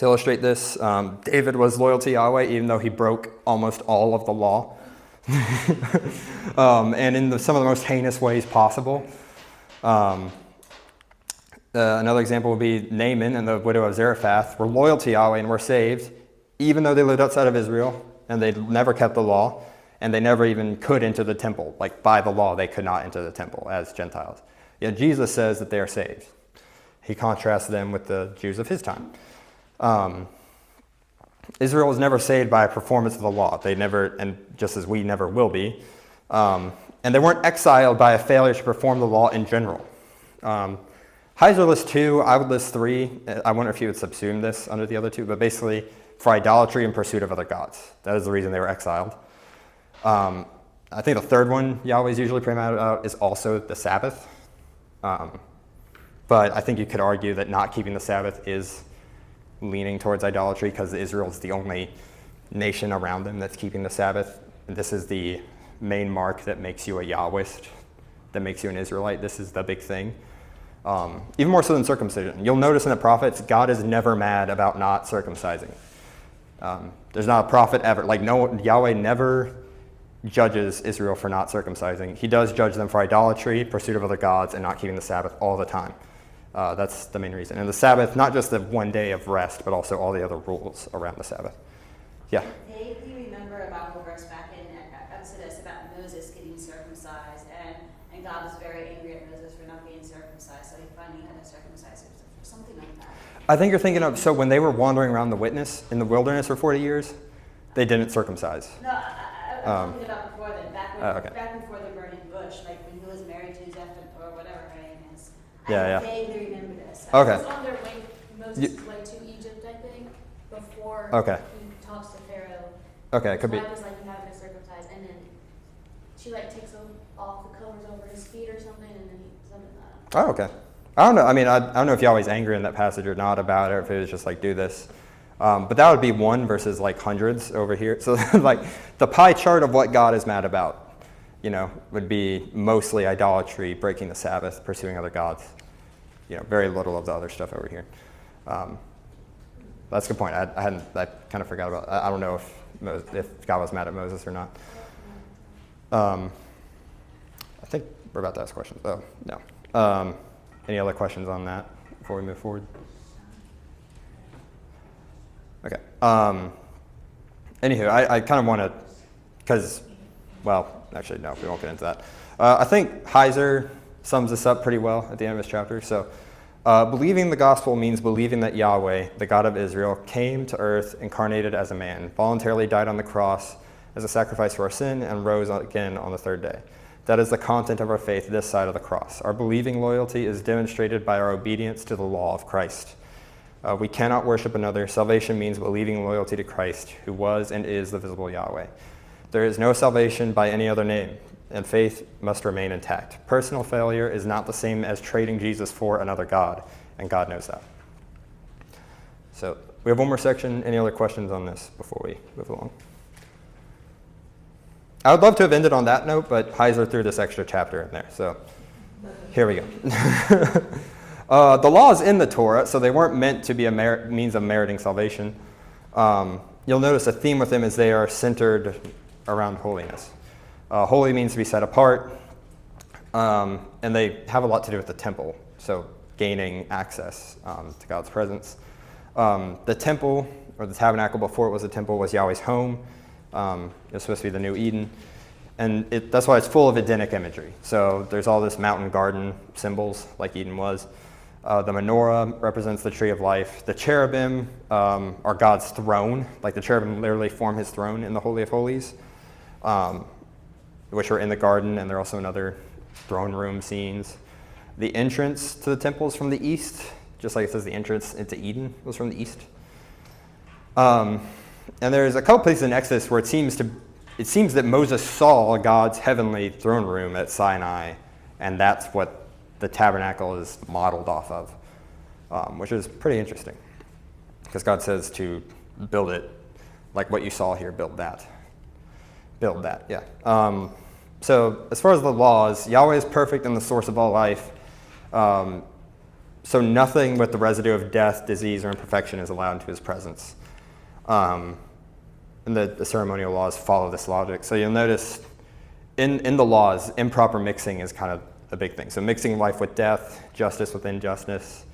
illustrate this, David was loyal to Yahweh even though he broke almost all of the law. And in some of the most heinous ways possible. Another example would be Naaman and the widow of Zarephath were loyal to Yahweh and were saved, even though they lived outside of Israel and they never kept the law, and they never even could enter the temple. Like by the law, they could not enter the temple as Gentiles. Yet Jesus says that they are saved. He contrasts them with the Jews of his time. Israel was never saved by a performance of the law. They never, and just as we never will be. And they weren't exiled by a failure to perform the law in general. Heiser lists 2, I would list 3. I wonder if you would subsume this under the other 2, but basically for idolatry and pursuit of other gods. That is the reason they were exiled. I think the third one Yahweh's usually pretty mad about is also the Sabbath. But I think you could argue that not keeping the Sabbath is leaning towards idolatry because Israel is the only nation around them that's keeping the Sabbath. And this is the main mark that makes you a Yahwist, that makes you an Israelite. This is the big thing. Even more so than circumcision. You'll notice in the prophets, God is never mad about not circumcising. There's not a prophet ever. Yahweh never judges Israel for not circumcising. He does judge them for idolatry, pursuit of other gods, and not keeping the Sabbath all the time. That's the main reason. And the Sabbath, not just the one day of rest, but also all the other rules around the Sabbath. Yeah? Vaguely remember about the verse back in Exodus about Moses getting circumcised, and God was very angry at Moses for not being circumcised, so he finally had to circumcise him, something like that. I think you're thinking of, so when they were wandering around the witness in the wilderness for 40 years, they didn't circumcise. No, I'm thinking about before then, okay. back before the burning bush, like when he was married to Zephon, or whatever her name is. Yeah. I vaguely remember this. Okay. It was on their way, Moses' way to Egypt, I think, before Okay. he talks to Pharaoh. Okay, it could be. His wife was like, you haven't been circumcised, and then she takes off the covers over his feet or something, and then he something like that. Oh, okay. I don't know. I mean, I don't know if Yahweh's angry in that passage or not about it, or if it was just like, do this. But that would be 1 versus hundreds over here. So the pie chart of what God is mad about, would be mostly idolatry, breaking the Sabbath, pursuing other gods. Very little of the other stuff over here. That's a good point. I kind of forgot about. I don't know if God was mad at Moses or not. I think we're about to ask questions. Oh, no. Any other questions on that before we move forward? Okay. Anywho, I kind of want to, actually, no, we won't get into that. I think Heiser sums this up pretty well at the end of his chapter. So, believing the gospel means believing that Yahweh, the God of Israel, came to earth incarnated as a man, voluntarily died on the cross as a sacrifice for our sin, and rose again on the 3rd day. That is the content of our faith this side of the cross. Our believing loyalty is demonstrated by our obedience to the law of Christ. We cannot worship another. Salvation means believing loyalty to Christ, who was and is the visible Yahweh. There is no salvation by any other name, and faith must remain intact. Personal failure is not the same as trading Jesus for another God, and God knows that. So we have one more section. Any other questions on this before we move along? I would love to have ended on that note, but Heiser threw this extra chapter in there, so here we go. The law is in the Torah, so they weren't meant to be a means of meriting salvation. You'll notice a theme with them is they are centered around holiness. Holy means to be set apart, and they have a lot to do with the temple, so gaining access to God's presence. The temple, or the tabernacle before it was a temple, was Yahweh's home. It was supposed to be the new Eden. And that's why it's full of Edenic imagery. So there's all this mountain garden symbols, like Eden was. The menorah represents the tree of life. The cherubim are God's throne. Like the cherubim literally form his throne in the Holy of Holies, which are in the garden, and they're also in other throne room scenes. The entrance to the temple is from the east, just like it says the entrance into Eden was from the east. And there's a couple places in Exodus where it seems that Moses saw God's heavenly throne room at Sinai, and that's what the tabernacle is modeled off of, which is pretty interesting, because God says to build it like what you saw here, build that, yeah. So as far as the laws, Yahweh is perfect and the source of all life. So nothing with the residue of death, disease, or imperfection is allowed into his presence. And the ceremonial laws follow this logic. So you'll notice in the laws, improper mixing is kind of a big thing. So mixing life with death, justice with injustice,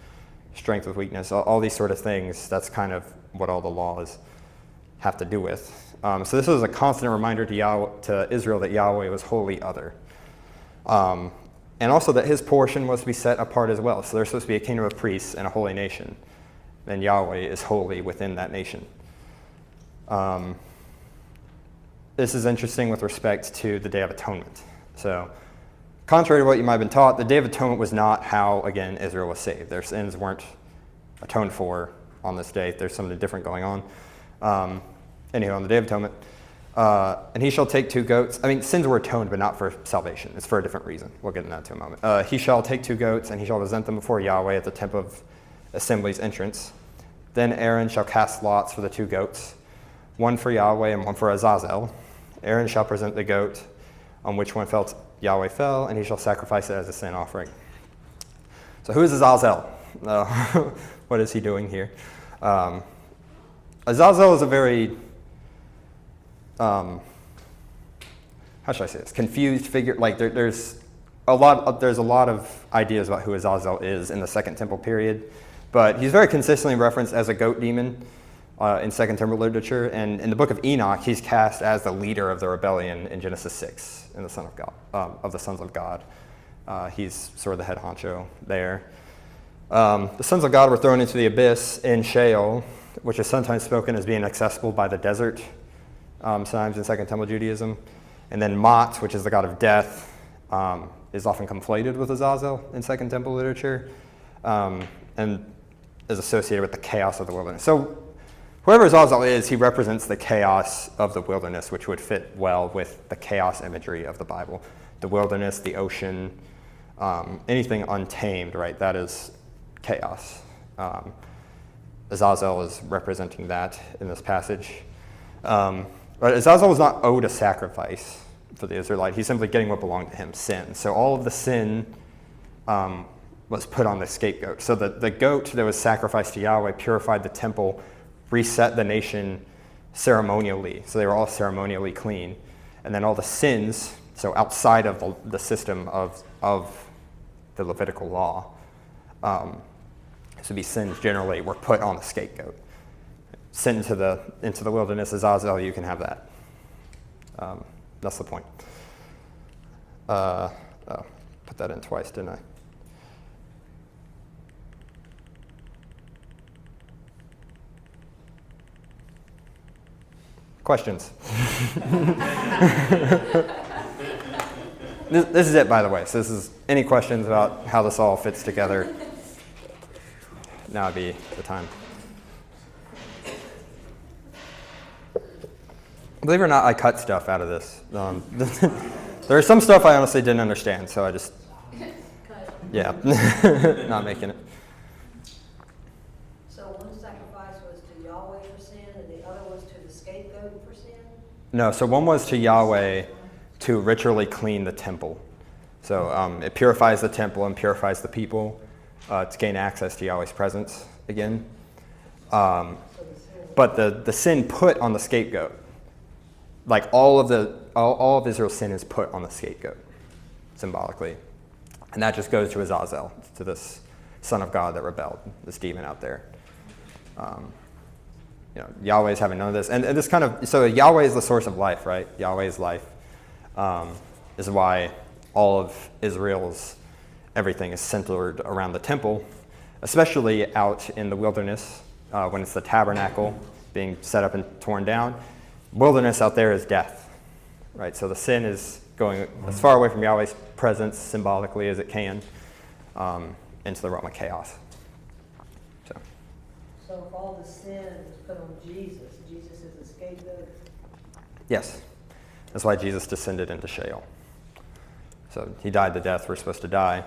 strength with weakness, all these sort of things, that's kind of what all the laws have to do with. So this was a constant reminder to Israel that Yahweh was wholly other. And also that his portion was to be set apart as well. So they're supposed to be a kingdom of priests and a holy nation. And Yahweh is holy within that nation. This is interesting with respect to the Day of Atonement. So contrary to what you might have been taught, the Day of Atonement was not how, again, Israel was saved. Their sins weren't atoned for on this day. There's something different going on. Anyhow, on the Day of Atonement, and he shall take 2 goats. I mean, sins were atoned, but not for salvation. It's for a different reason. We'll get into that in a moment. He shall take 2 goats, and he shall present them before Yahweh at the tent of assembly's entrance. Then Aaron shall cast lots for the 2 goats, one for Yahweh and one for Azazel. Aaron shall present the goat on which one Yahweh fell, and he shall sacrifice it as a sin offering. So who is Azazel? What is he doing here? Azazel is a very, how should I say this? Confused figure. Like there's a lot of ideas about who Azazel is in the Second Temple period, but he's very consistently referenced as a goat demon in Second Temple literature. And in the book of Enoch, he's cast as the leader of the rebellion in Genesis 6 in the Son of God, of the sons of God. He's sort of the head honcho there. The sons of God were thrown into the abyss in Sheol, which is sometimes spoken as being accessible by the desert, sometimes in Second Temple Judaism. And then Mot, which is the god of death, is often conflated with Azazel in Second Temple literature, and is associated with the chaos of the wilderness. So whoever Azazel is, he represents the chaos of the wilderness, which would fit well with the chaos imagery of the Bible. The wilderness, the ocean, anything untamed, right? That is chaos. Azazel is representing that in this passage. But Azazel was not owed a sacrifice for the Israelite. He's simply getting what belonged to him, sin. So all of the sin was put on the scapegoat. So the goat that was sacrificed to Yahweh purified the temple, reset the nation ceremonially. So they were all ceremonially clean. And then all the sins, so outside of the system of the Levitical law, to be sins generally, were put on the scapegoat. Sent into the wilderness, Azazel, you can have that. That's the point. Put that in twice, didn't I? Questions? This is it, by the way. So this is any questions about how this all fits together. Now would be the time. Believe it or not, I cut stuff out of this. There's some stuff I honestly didn't understand, so I just, yeah, not making it. So one sacrifice was to Yahweh for sin, and the other was to the scapegoat for sin? No, so one was to Yahweh to ritually clean the temple. So it purifies the temple and purifies the people to gain access to Yahweh's presence again. But the sin put on the scapegoat, like all of Israel's sin is put on the scapegoat, symbolically. And that just goes to Azazel, to this son of God that rebelled, this demon out there. Yahweh is having none of this. And this kind of, so Yahweh is the source of life, right? Yahweh is life. Is why all of Israel's everything is centered around the temple, especially out in the wilderness when it's the tabernacle being set up and torn down. Wilderness out there is death, right? So the sin is going as far away from Yahweh's presence symbolically as it can into the realm of chaos. So if all the sin is put on Jesus, Jesus is the scapegoat? Yes. That's why Jesus descended into Sheol. So he died the death we're supposed to die,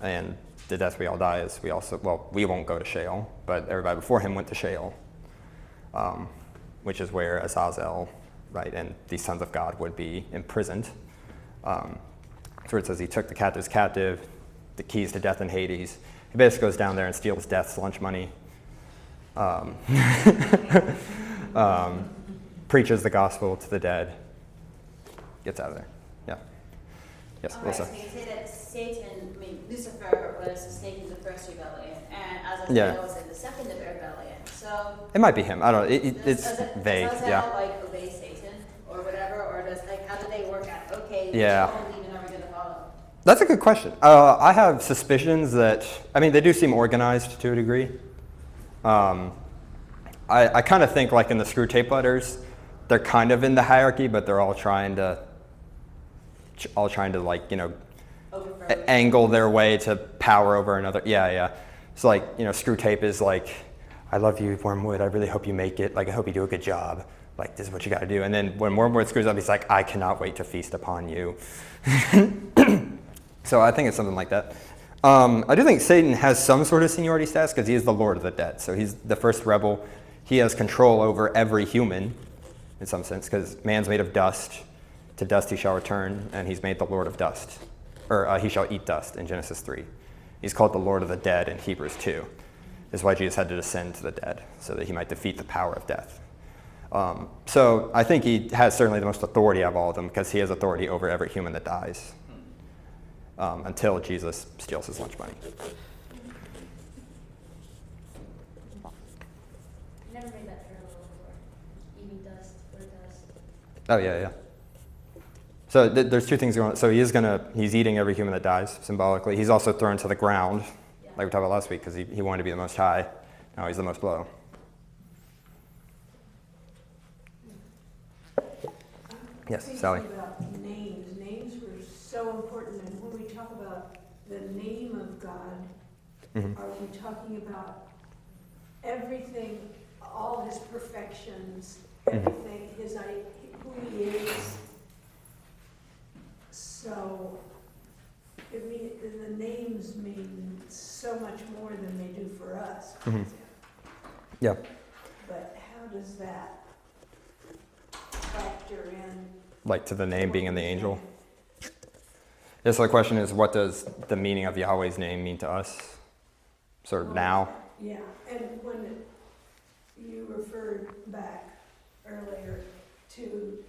and the death we all die is we won't go to Sheol, but everybody before him went to Sheol, which is where Azazel, right, and these sons of God would be imprisoned That's where it says he took the captives captive, the keys to death and Hades. He basically goes down there and steals death's lunch money. Preaches the gospel to the dead. Gets out of there. Yeah. Yes, All right, so Alyssa. you say that Satan, I mean, Lucifer was a snake in the first rebellion, and Yeah. Azazel was in the second rebellion. So It might be him. I don't know. It's does vague. Azazel, Yeah. like obey Satan or whatever, or does how do they work out? Okay, Yeah. which one are we going to follow? That's a good question. I have suspicions that, I mean, they do seem organized to a degree. I kind of think, like in the Screw Tape Letters, they're kind of in the hierarchy, but they're all trying to like, Overthrow. angle their way to power over another. Yeah. It's like, Screw Tape is like, I love you, Wormwood. I really hope you make it. Like, I hope you do a good job. Like, this is what you got to do. And then when Wormwood screws up, he's like, I cannot wait to feast upon you. So I think it's something like that. I do think Satan has some sort of seniority status because he is the Lord of the dead. So he's the first rebel. He has control over every human in some sense because man's made of dust. To dust he shall return, and he's made the Lord of dust. Or he shall eat dust in Genesis 3. He's called the Lord of the dead in Hebrews 2. This is why Jesus had to descend to the dead, so that he might defeat the power of death. So I think he has certainly the most authority of all of them because he has authority over every human that dies until Jesus steals his lunch money. I never made that parallel before. Eating dust or dust. Oh, yeah. So there's two things going on. So he's eating every human that dies, symbolically. He's also thrown to the ground, like we talked about last week, because he wanted to be the most high. Now he's the most low. Yes, Thinking Sally. about names. Names were so important, and when we talk about the name of God, Mhm. are we talking about everything, all his perfections, everything, who he is? So, the names mean so much more than they do for us. for Mhm. example. Yeah. But how does that factor in? Like to the name being in the angel. Yeah, so the question is, what does the meaning of Yahweh's name mean to us? Sort of now? Yeah, and when you referred back earlier to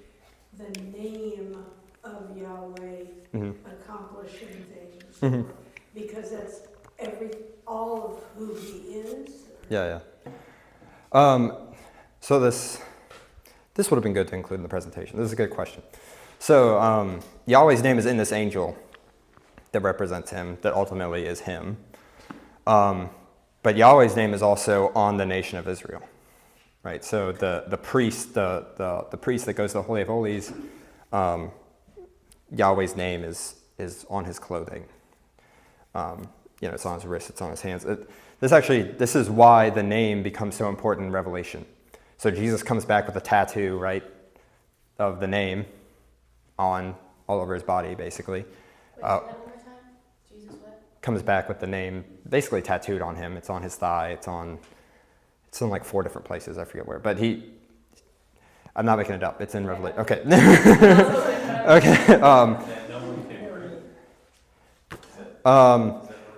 the name of Yahweh Mhm. accomplishing things, Mhm. because that's all of who he is. Yeah. So this would have been good to include in the presentation. This is a good question. So Yahweh's name is in this angel that represents him, that ultimately is him. But Yahweh's name is also on the nation of Israel, right? So the priest, the priest that goes to the Holy of Holies, Yahweh's name is on his clothing. It's on his wrist, it's on his hands. This is why the name becomes so important in Revelation. So Jesus comes back with a tattoo, right, of the name all over his body, basically. Wait, say that one more time? Jesus what? Comes back with the name basically tattooed on him. It's on his thigh. It's in like 4 different places. I forget where. But I'm not making it up. It's in Revelation. Okay. Okay.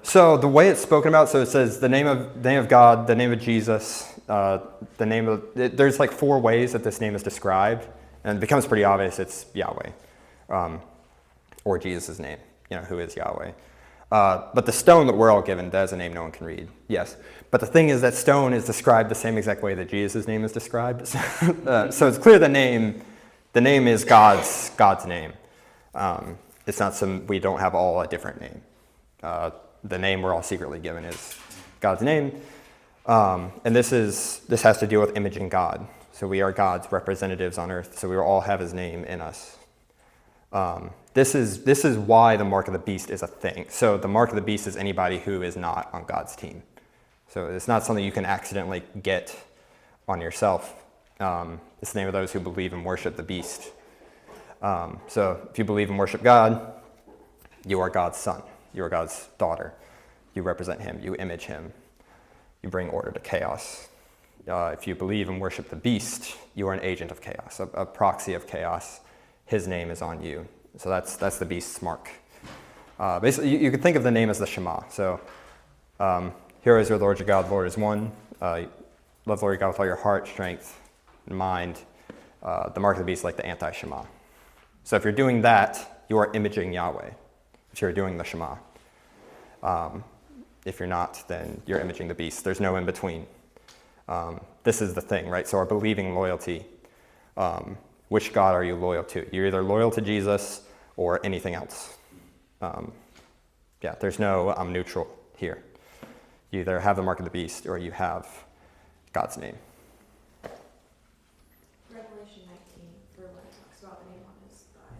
So the way it's spoken about, so it says the name of God, the name of Jesus, there's like 4 ways that this name is described, and it becomes pretty obvious it's Yahweh, or Jesus' name, who is Yahweh. But the stone that we're all given, that is a name no one can read, yes. But the thing is that stone is described the same exact way that Jesus' name is described. So it's clear the name is God's name. It's not we don't have all a different name. The name we're all secretly given is God's name. And this has to deal with imaging God. So we are God's representatives on earth. So we all have his name in us. This is why the mark of the beast is a thing. So the mark of the beast is anybody who is not on God's team. So it's not something you can accidentally get on yourself. It's the name of those who believe and worship the beast. So if you believe and worship God, you are God's son. You are God's daughter. You represent him. You image him. You bring order to chaos. If you believe and worship the beast, you are an agent of chaos, a proxy of chaos. His name is on you. So that's the beast's mark. Basically, you could think of the name as the Shema. So, hear, O Israel, the Lord your God, the Lord is one. Love the Lord your God with all your heart, strength, and mind. The mark of the beast is like the anti-Shema. So if you're doing that, you are imaging Yahweh. If you're doing the Shema. If you're not, then you're imaging the beast. There's no in between. This is the thing, right? So our believing loyalty. Which God are you loyal to? You're either loyal to Jesus or anything else. There's no I'm neutral here. You either have the mark of the beast or you have God's name. Revelation 19, for when it talks about the name on his thigh.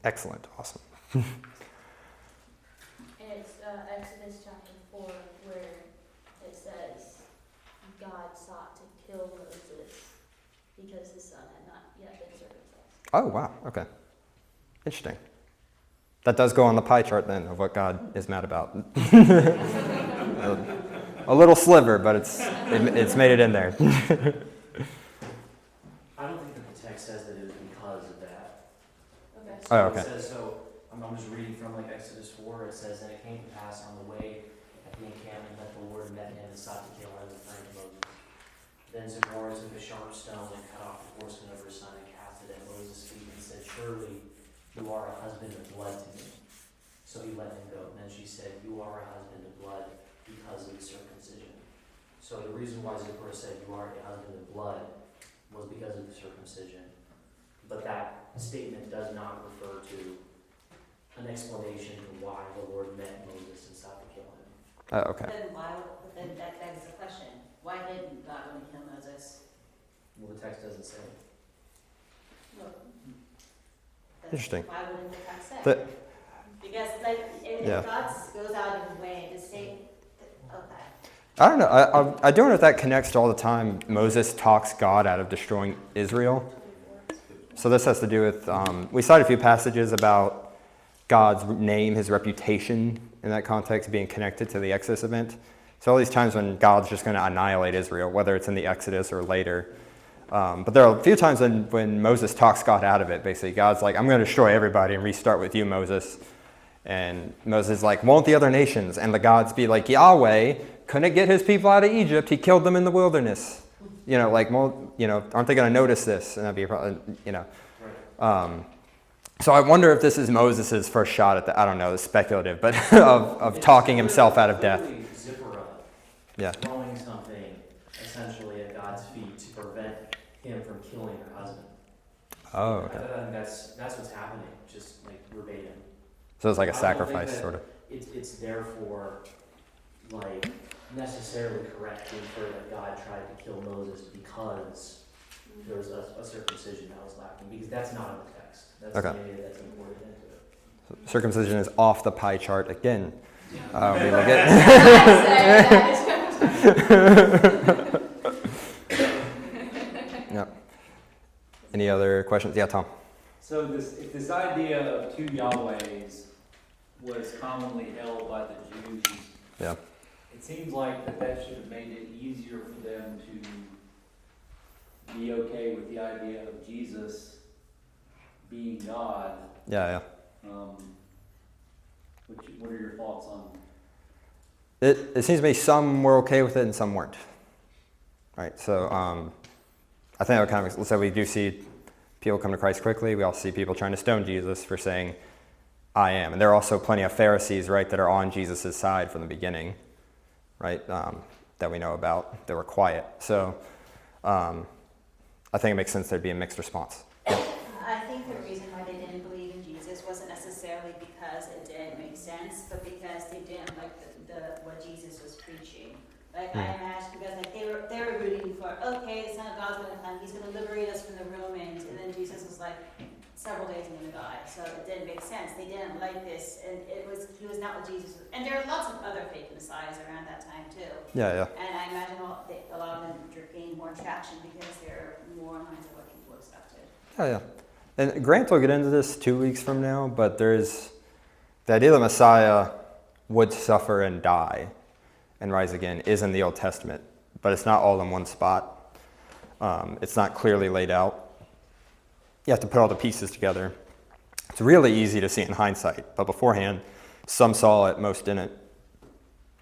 Excellent. Awesome. And it's Exodus chapter 4 where it says God sought to kill Moses because his son had not yet been circumcised. Oh, wow. Okay. Interesting. That does go on the pie chart then of what God is mad about. A little sliver, but it's made it in there. I don't think that the text says that it was because of that. Okay. So Oh, okay. It says, so I'm just reading from like Exodus 4, it says, and it came to pass on the way at the encampment that the Lord met him and sought to kill him and friend Moses. Then Zipporah took a sharp stone and cut off the foreskin of her son and cast it at Moses' feet and said, surely you are a husband of blood to me. So he let him go. And then she said, you are a husband of blood because of the circumcision. So the reason why Zipporah said you are a husband of blood was because of the circumcision. But that statement does not refer to an explanation for why the Lord met Moses and sought to kill him. Oh, okay. Then that begs the question, why didn't God want to kill Moses? Well, the text doesn't say. Interesting. Why wouldn't the text say? The- Because like, if Yeah. God goes out of his way to say, okay. I don't know. I don't know if that connects to all the time Moses talks God out of destroying Israel. So this has to do with, we cited a few passages about God's name, his reputation in that context being connected to the Exodus event. So all these times when God's just going to annihilate Israel, whether it's in the Exodus or later. But there are a few times when Moses talks God out of it. Basically, God's like, I'm going to destroy everybody and restart with you, Moses. And Moses is like, won't the other nations? And the gods be like, Yahweh couldn't get his people out of Egypt. He killed them in the wilderness. Aren't they going to notice this? And that'd be a problem, So I wonder if this is Moses' first shot at I don't know, it's speculative, but of talking himself out of death. Literally Zipporah Yeah. throwing something essentially at God's feet to prevent him from killing her husband. Oh, okay. I think that's what's happening, just like verbatim. So it's like a I don't think sacrifice, that sort of. It's therefore like necessarily correct to infer that God tried to kill Moses because there was a circumcision that was lacking, because that's not in the text. That's Okay. the idea that's imported into it. Circumcision is off the pie chart again. We look Yep. Any other questions? Yeah, Tom. So if this idea of two Yahwehs was commonly held by the Jews, Yeah. it seems like that should have made it easier for them to be okay with the idea of Jesus being God. Yeah. What are your thoughts on? It seems to me some were okay with it and some weren't. Right. So I think that kind of. So we do see people come to Christ quickly. We also see people trying to stone Jesus for saying, "I am." And there are also plenty of Pharisees, right, that are on Jesus' side from the beginning, right? That we know about. That were quiet. So I think it makes sense there'd be a mixed response. I think the reason why they didn't believe in Jesus wasn't necessarily because it didn't make sense, but because they didn't like what Jesus was preaching. Like I imagine, because like they were rooting for, okay, the Son of God's gonna come, he's gonna liberate us from the Romans, and then Jesus was like, several days I'm gonna die. So it didn't make sense. They didn't like this, and he was not what Jesus was. And there are lots of other fake messiahs around that time too. Yeah. And I imagine a lot of them gained more traction because they're more in line with what people expected. Yeah. And Grant will get into this 2 weeks from now, but there's the idea that Messiah would suffer and die and rise again is in the Old Testament, but it's not all in one spot. It's not clearly laid out. You have to put all the pieces together. It's really easy to see in hindsight, but beforehand, some saw it, most didn't.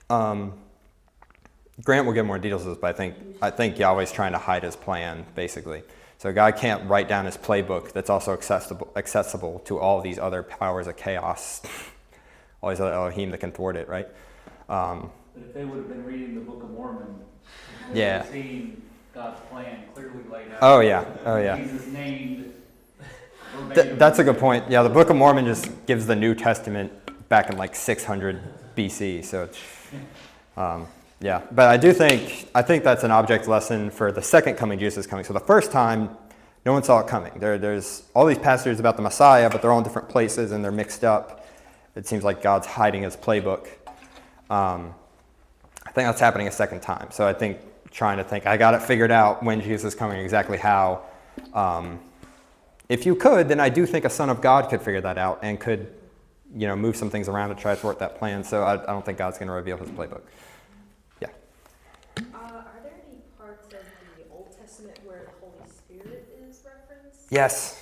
Grant will give more details of this, but I think Yahweh's trying to hide his plan, basically. So God can't write down his playbook that's also accessible to all these other powers of chaos, all these other Elohim that can thwart it, right? But if they would have been reading the Book of Mormon, they Yeah. would have seen God's plan clearly laid out. Oh yeah. Jesus named verbatim. That's a good point. Yeah, the Book of Mormon just gives the New Testament back in like 600 BC. So it's, yeah. But I think that's an object lesson for the second coming. Jesus is coming. So the first time, no one saw it coming. There's all these passages about the Messiah, but they're all in different places and they're mixed up. It seems like God's hiding his playbook. I think that's happening a second time. So I think I got it figured out when Jesus is coming, exactly how. If you could, then I do think a son of God could figure that out and could, move some things around to try to thwart that plan. So I don't think God's going to reveal his playbook. Yeah. Are there any parts of the Old Testament where the Holy Spirit is referenced? Yes.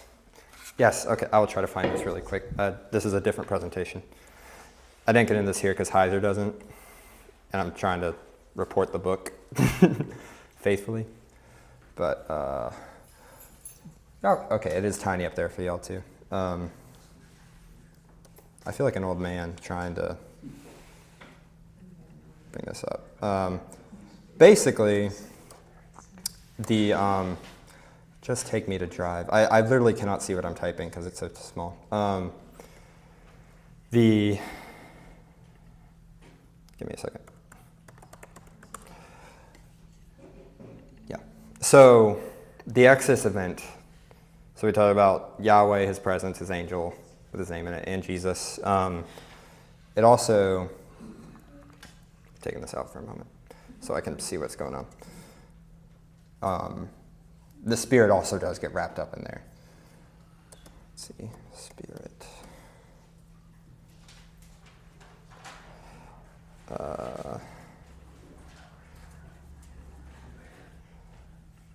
Okay, I will try to find this really quick. This is a different presentation. I didn't get into this here because Heiser doesn't, and I'm trying to report the book faithfully. But, okay, it is tiny up there for y'all too. I feel like an old man trying to bring this up. Basically, the just take me to drive. I literally cannot see what I'm typing because it's so small. Give me a second. Yeah. So the Exodus event. So we talked about Yahweh, his presence, his angel with his name in it, and Jesus. It also, taking this out for a moment so I can see what's going on. The Spirit also does get wrapped up in there. Let's see, Spirit.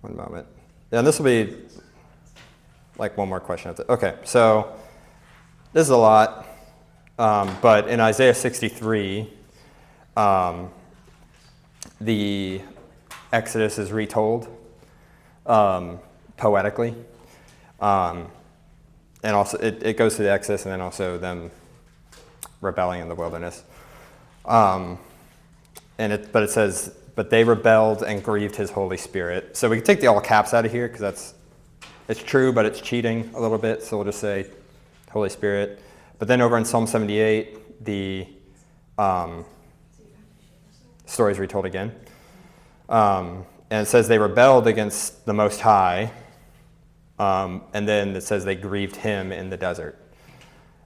One moment. Yeah, and this will be like one more question. Okay, so this is a lot, but in Isaiah 63, the Exodus is retold poetically, and also it goes to the Exodus and then also them rebelling in the wilderness. But it says, but they rebelled and grieved his Holy Spirit. So we can take the all caps out of here because it's true, but it's cheating a little bit. So we'll just say Holy Spirit. But then over in Psalm 78, the story is retold again. And it says they rebelled against the Most High. And then it says they grieved him in the desert.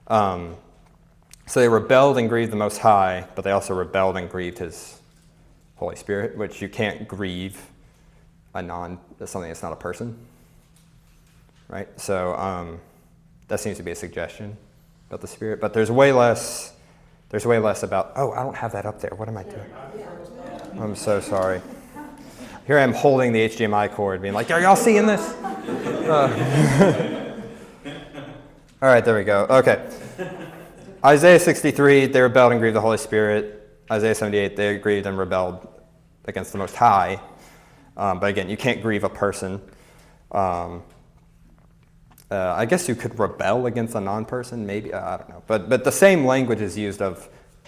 So they rebelled and grieved the Most High, but they also rebelled and grieved his Holy Spirit, which you can't grieve something that's not a person, right? So that seems to be a suggestion about the Spirit, but there's way less about, I don't have that up there. What am I doing? I'm so sorry. Here I am holding the HDMI cord, being like, are y'all seeing this? All right, there we go. Okay. Isaiah 63, they rebelled and grieved the Holy Spirit. Isaiah 78, they grieved and rebelled against the Most High. But again, you can't grieve a person. I guess you could rebel against a non-person, maybe. I don't know. But the same language is used of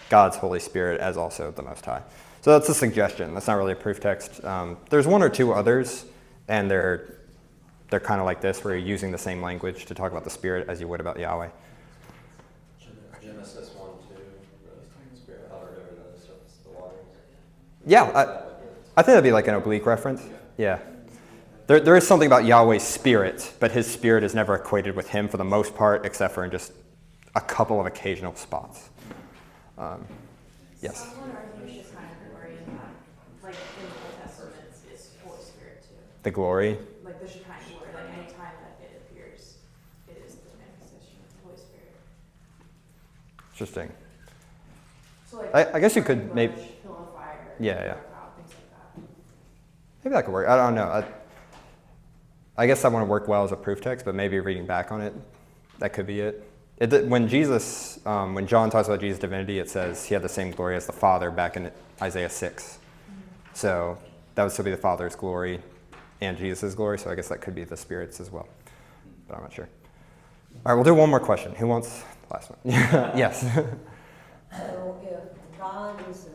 God's Holy Spirit as also the Most High. So that's a suggestion. That's not really a proof text. There's one or two others, and they're kind of like this, where you're using the same language to talk about the Spirit as you would about Yahweh. Genesis 1, 2, the Spirit hovered over the waters. Yeah, I think that'd be like an oblique reference. Yeah. There is something about Yahweh's Spirit, but his Spirit is never equated with him for the most part, except for in just a couple of occasional spots. Yes? Someone argues the kind of glory in that, like in the Old Testament, is Holy Spirit too. The glory. Like the Shekinah glory, like any time that it appears, it is the manifestation of the Holy Spirit. Interesting. So like I guess you could burning maybe. bush, pillar of fire, Yeah. cloud, things like that. Maybe that could work. I don't know. I guess that wouldn't work well as a proof text, but maybe reading back on it, that could be it. When Jesus, when John talks about Jesus' divinity, it says he had the same glory as the Father back in Isaiah 6. So that would still be the Father's glory and Jesus' glory. So I guess that could be the Spirit's as well. But I'm not sure. All right, we'll do one more question. Who wants the last one? Yes. So if God is the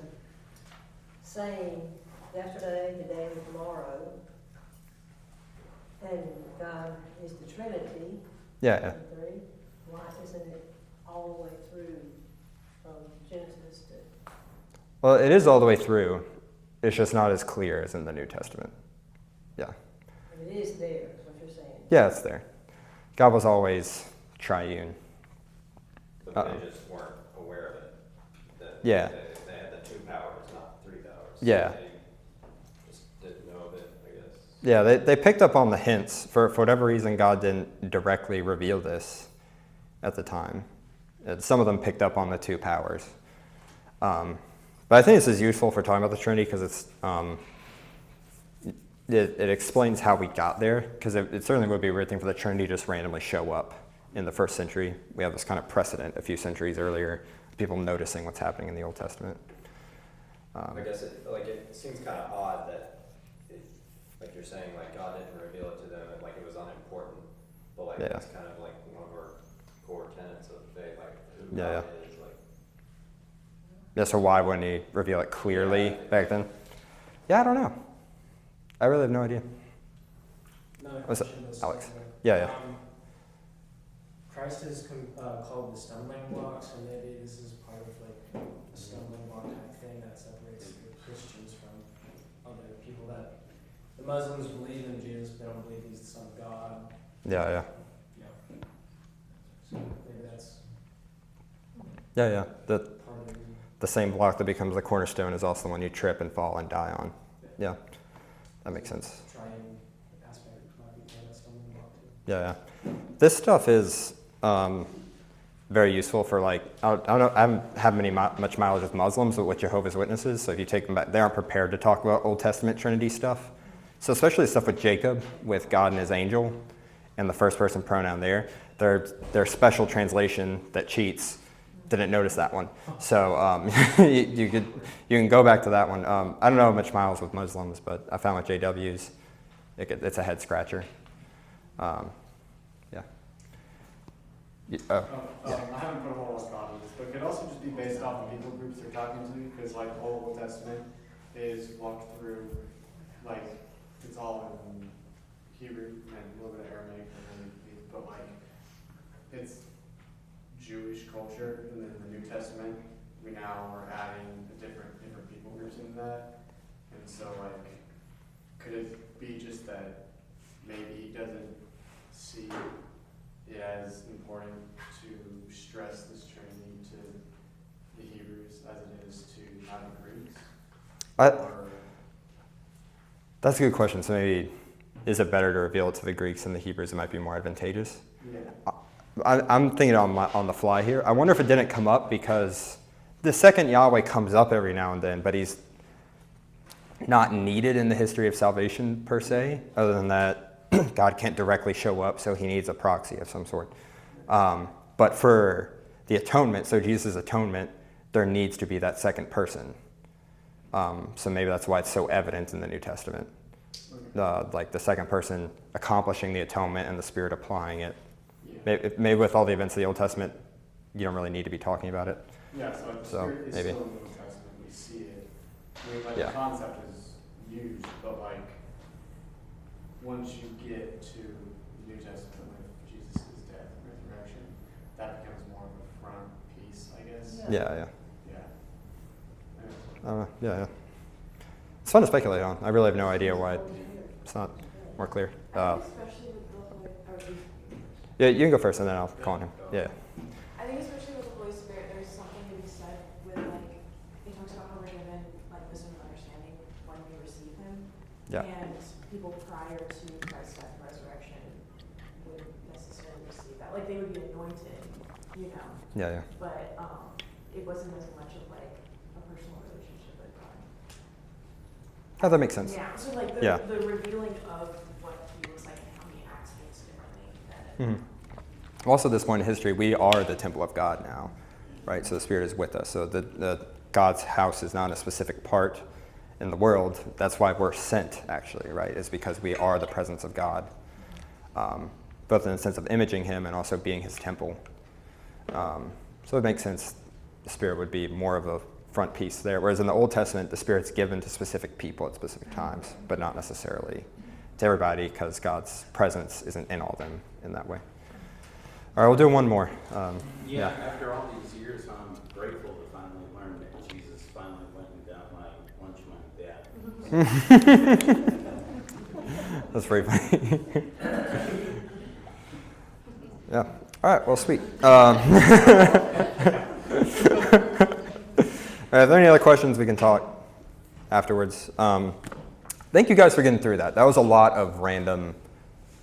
same yesterday, today, and tomorrow, and God is the Trinity, Yeah. the three, why isn't it all the way through from Genesis to? Well, it is all the way through. It's just not as clear as in the New Testament. Yeah. It is there, is what you're saying. Yeah, it's there. God was always triune. But they just weren't aware of it. Yeah. They had the 2 powers, not 3 powers. Yeah. They just didn't know of it, I guess. Yeah, they picked up on the hints. For whatever reason, God didn't directly reveal this at the time. Some of them picked up on the 2 powers. But I think this is useful for talking about the Trinity because it explains how we got there. Because it certainly would be a weird thing for the Trinity to just randomly show up in the 1st century. We have this kind of precedent a few centuries earlier, people noticing what's happening in the Old Testament. I guess it seems kind of odd that, like you're saying, like God didn't reveal it to them, and like it was unimportant. But like Yeah. it's kind of like one of our core tenets of faith, like who Yeah, God is. Like, Yeah, so why wouldn't he reveal it clearly back then? Yeah, I don't know. I really have no idea. Another What's question. up, that's Alex? similar. Yeah. Christ is called the stumbling block, so maybe this is part of like a stumbling block type thing that separates the Christians from other people that the Muslims believe in Jesus, but they don't believe he's the Son of God. Yeah. So maybe that's Yeah. The part of the reason. the same block that becomes the cornerstone is also the one you trip and fall and die on. Yeah, that makes sense. Triune aspect might be part of that stumbling block too. Yeah. This stuff is very useful for like, I haven't had much mileage with Muslims, but with Jehovah's Witnesses. So if you take them back, they aren't prepared to talk about Old Testament Trinity stuff. So especially stuff with Jacob, with God and his angel, and the first person pronoun there, their special translation that cheats didn't notice that one. So you can go back to that one. I don't know much miles with Muslims, but I found with JWs, it's a head scratcher. I haven't put a whole lot of thought into this, but it could also just be based off the people groups they're talking to, because like the whole Old Testament is walked through, like, it's all in Hebrew and a little bit of Aramaic, but like, it's Jewish culture, and then the New Testament, we now are adding different people groups into that, and so like, could it be just that maybe he doesn't see it as important to stress this Trinity to the Hebrews as it is to the Greeks? That's a good question. So maybe, is it better to reveal it to the Greeks and the Hebrews? It might be more advantageous. Yeah. I'm thinking on the fly here. I wonder if it didn't come up because the second Yahweh comes up every now and then, but he's not needed in the history of salvation per se, other than that God can't directly show up, so he needs a proxy of some sort. But for the atonement, so Jesus' atonement, there needs to be that second person. So maybe that's why it's so evident in the New Testament. Like the second person accomplishing the atonement and the Spirit applying it. Yeah. Maybe with all the events of the Old Testament, you don't really need to be talking about it. Yeah, so like the So, Spirit is maybe. still in the Old Testament, we see it. I mean, like Yeah. the concept is used, but like, once you get to the New Testament with Jesus' death and resurrection, that becomes more of a front piece, I guess. Yeah. Yeah. Yeah. It's fun to speculate on. I really have no idea why it's not more clear. Especially with the Holy, Yeah, you can go first and then I'll call on him. Yeah. I think especially with the Holy Spirit, there's something to be said with like, it talks about how we're given like wisdom and understanding when we receive him. Yeah. And people prior to Christ's death and resurrection wouldn't necessarily receive that. Like they would be anointed, you know. Yeah. But it wasn't as much of like a personal relationship with God. Oh, that makes sense. Yeah. So like the revealing of what he was like and how he acts things differently than Also, at this point in history, we are the temple of God now, right? So the Spirit is with us. So the God's house is not a specific part in the world. That's why we're sent, actually, right? It's because we are the presence of God, both in the sense of imaging him and also being his temple. So it makes sense the Spirit would be more of a front piece there. Whereas in the Old Testament, the Spirit's given to specific people at specific times, but not necessarily to everybody, because God's presence isn't in all of them in that way. All right, we'll do one more. Yeah, after all these years, I'm grateful to finally learn that Jesus finally went and got my lunch money back. That's pretty funny. Yeah. All right, well, sweet. All right, if there are any other questions, we can talk afterwards. Thank you guys for getting through that. That was a lot of random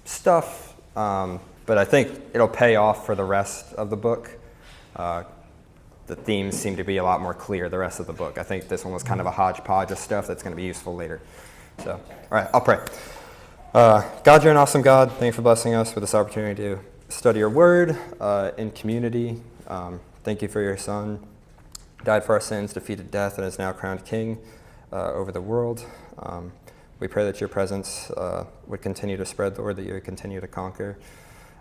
stuff, but I think it'll pay off for the rest of the book. The themes seem to be a lot more clear the rest of the book. I think this one was kind of a hodgepodge of stuff that's going to be useful later. So, all right, I'll pray. God, you're an awesome God. Thank you for blessing us with this opportunity to study your word in community. Thank you for your Son. Died for our sins, defeated death, and is now crowned King over the world. We pray that your presence would continue to spread, Lord, that you would continue to conquer,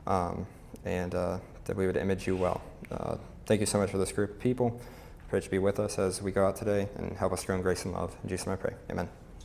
and that we would image you well. Thank you so much for this group of people. I pray that you be with us as we go out today and help us grow in grace and love. In Jesus' name I pray. Amen.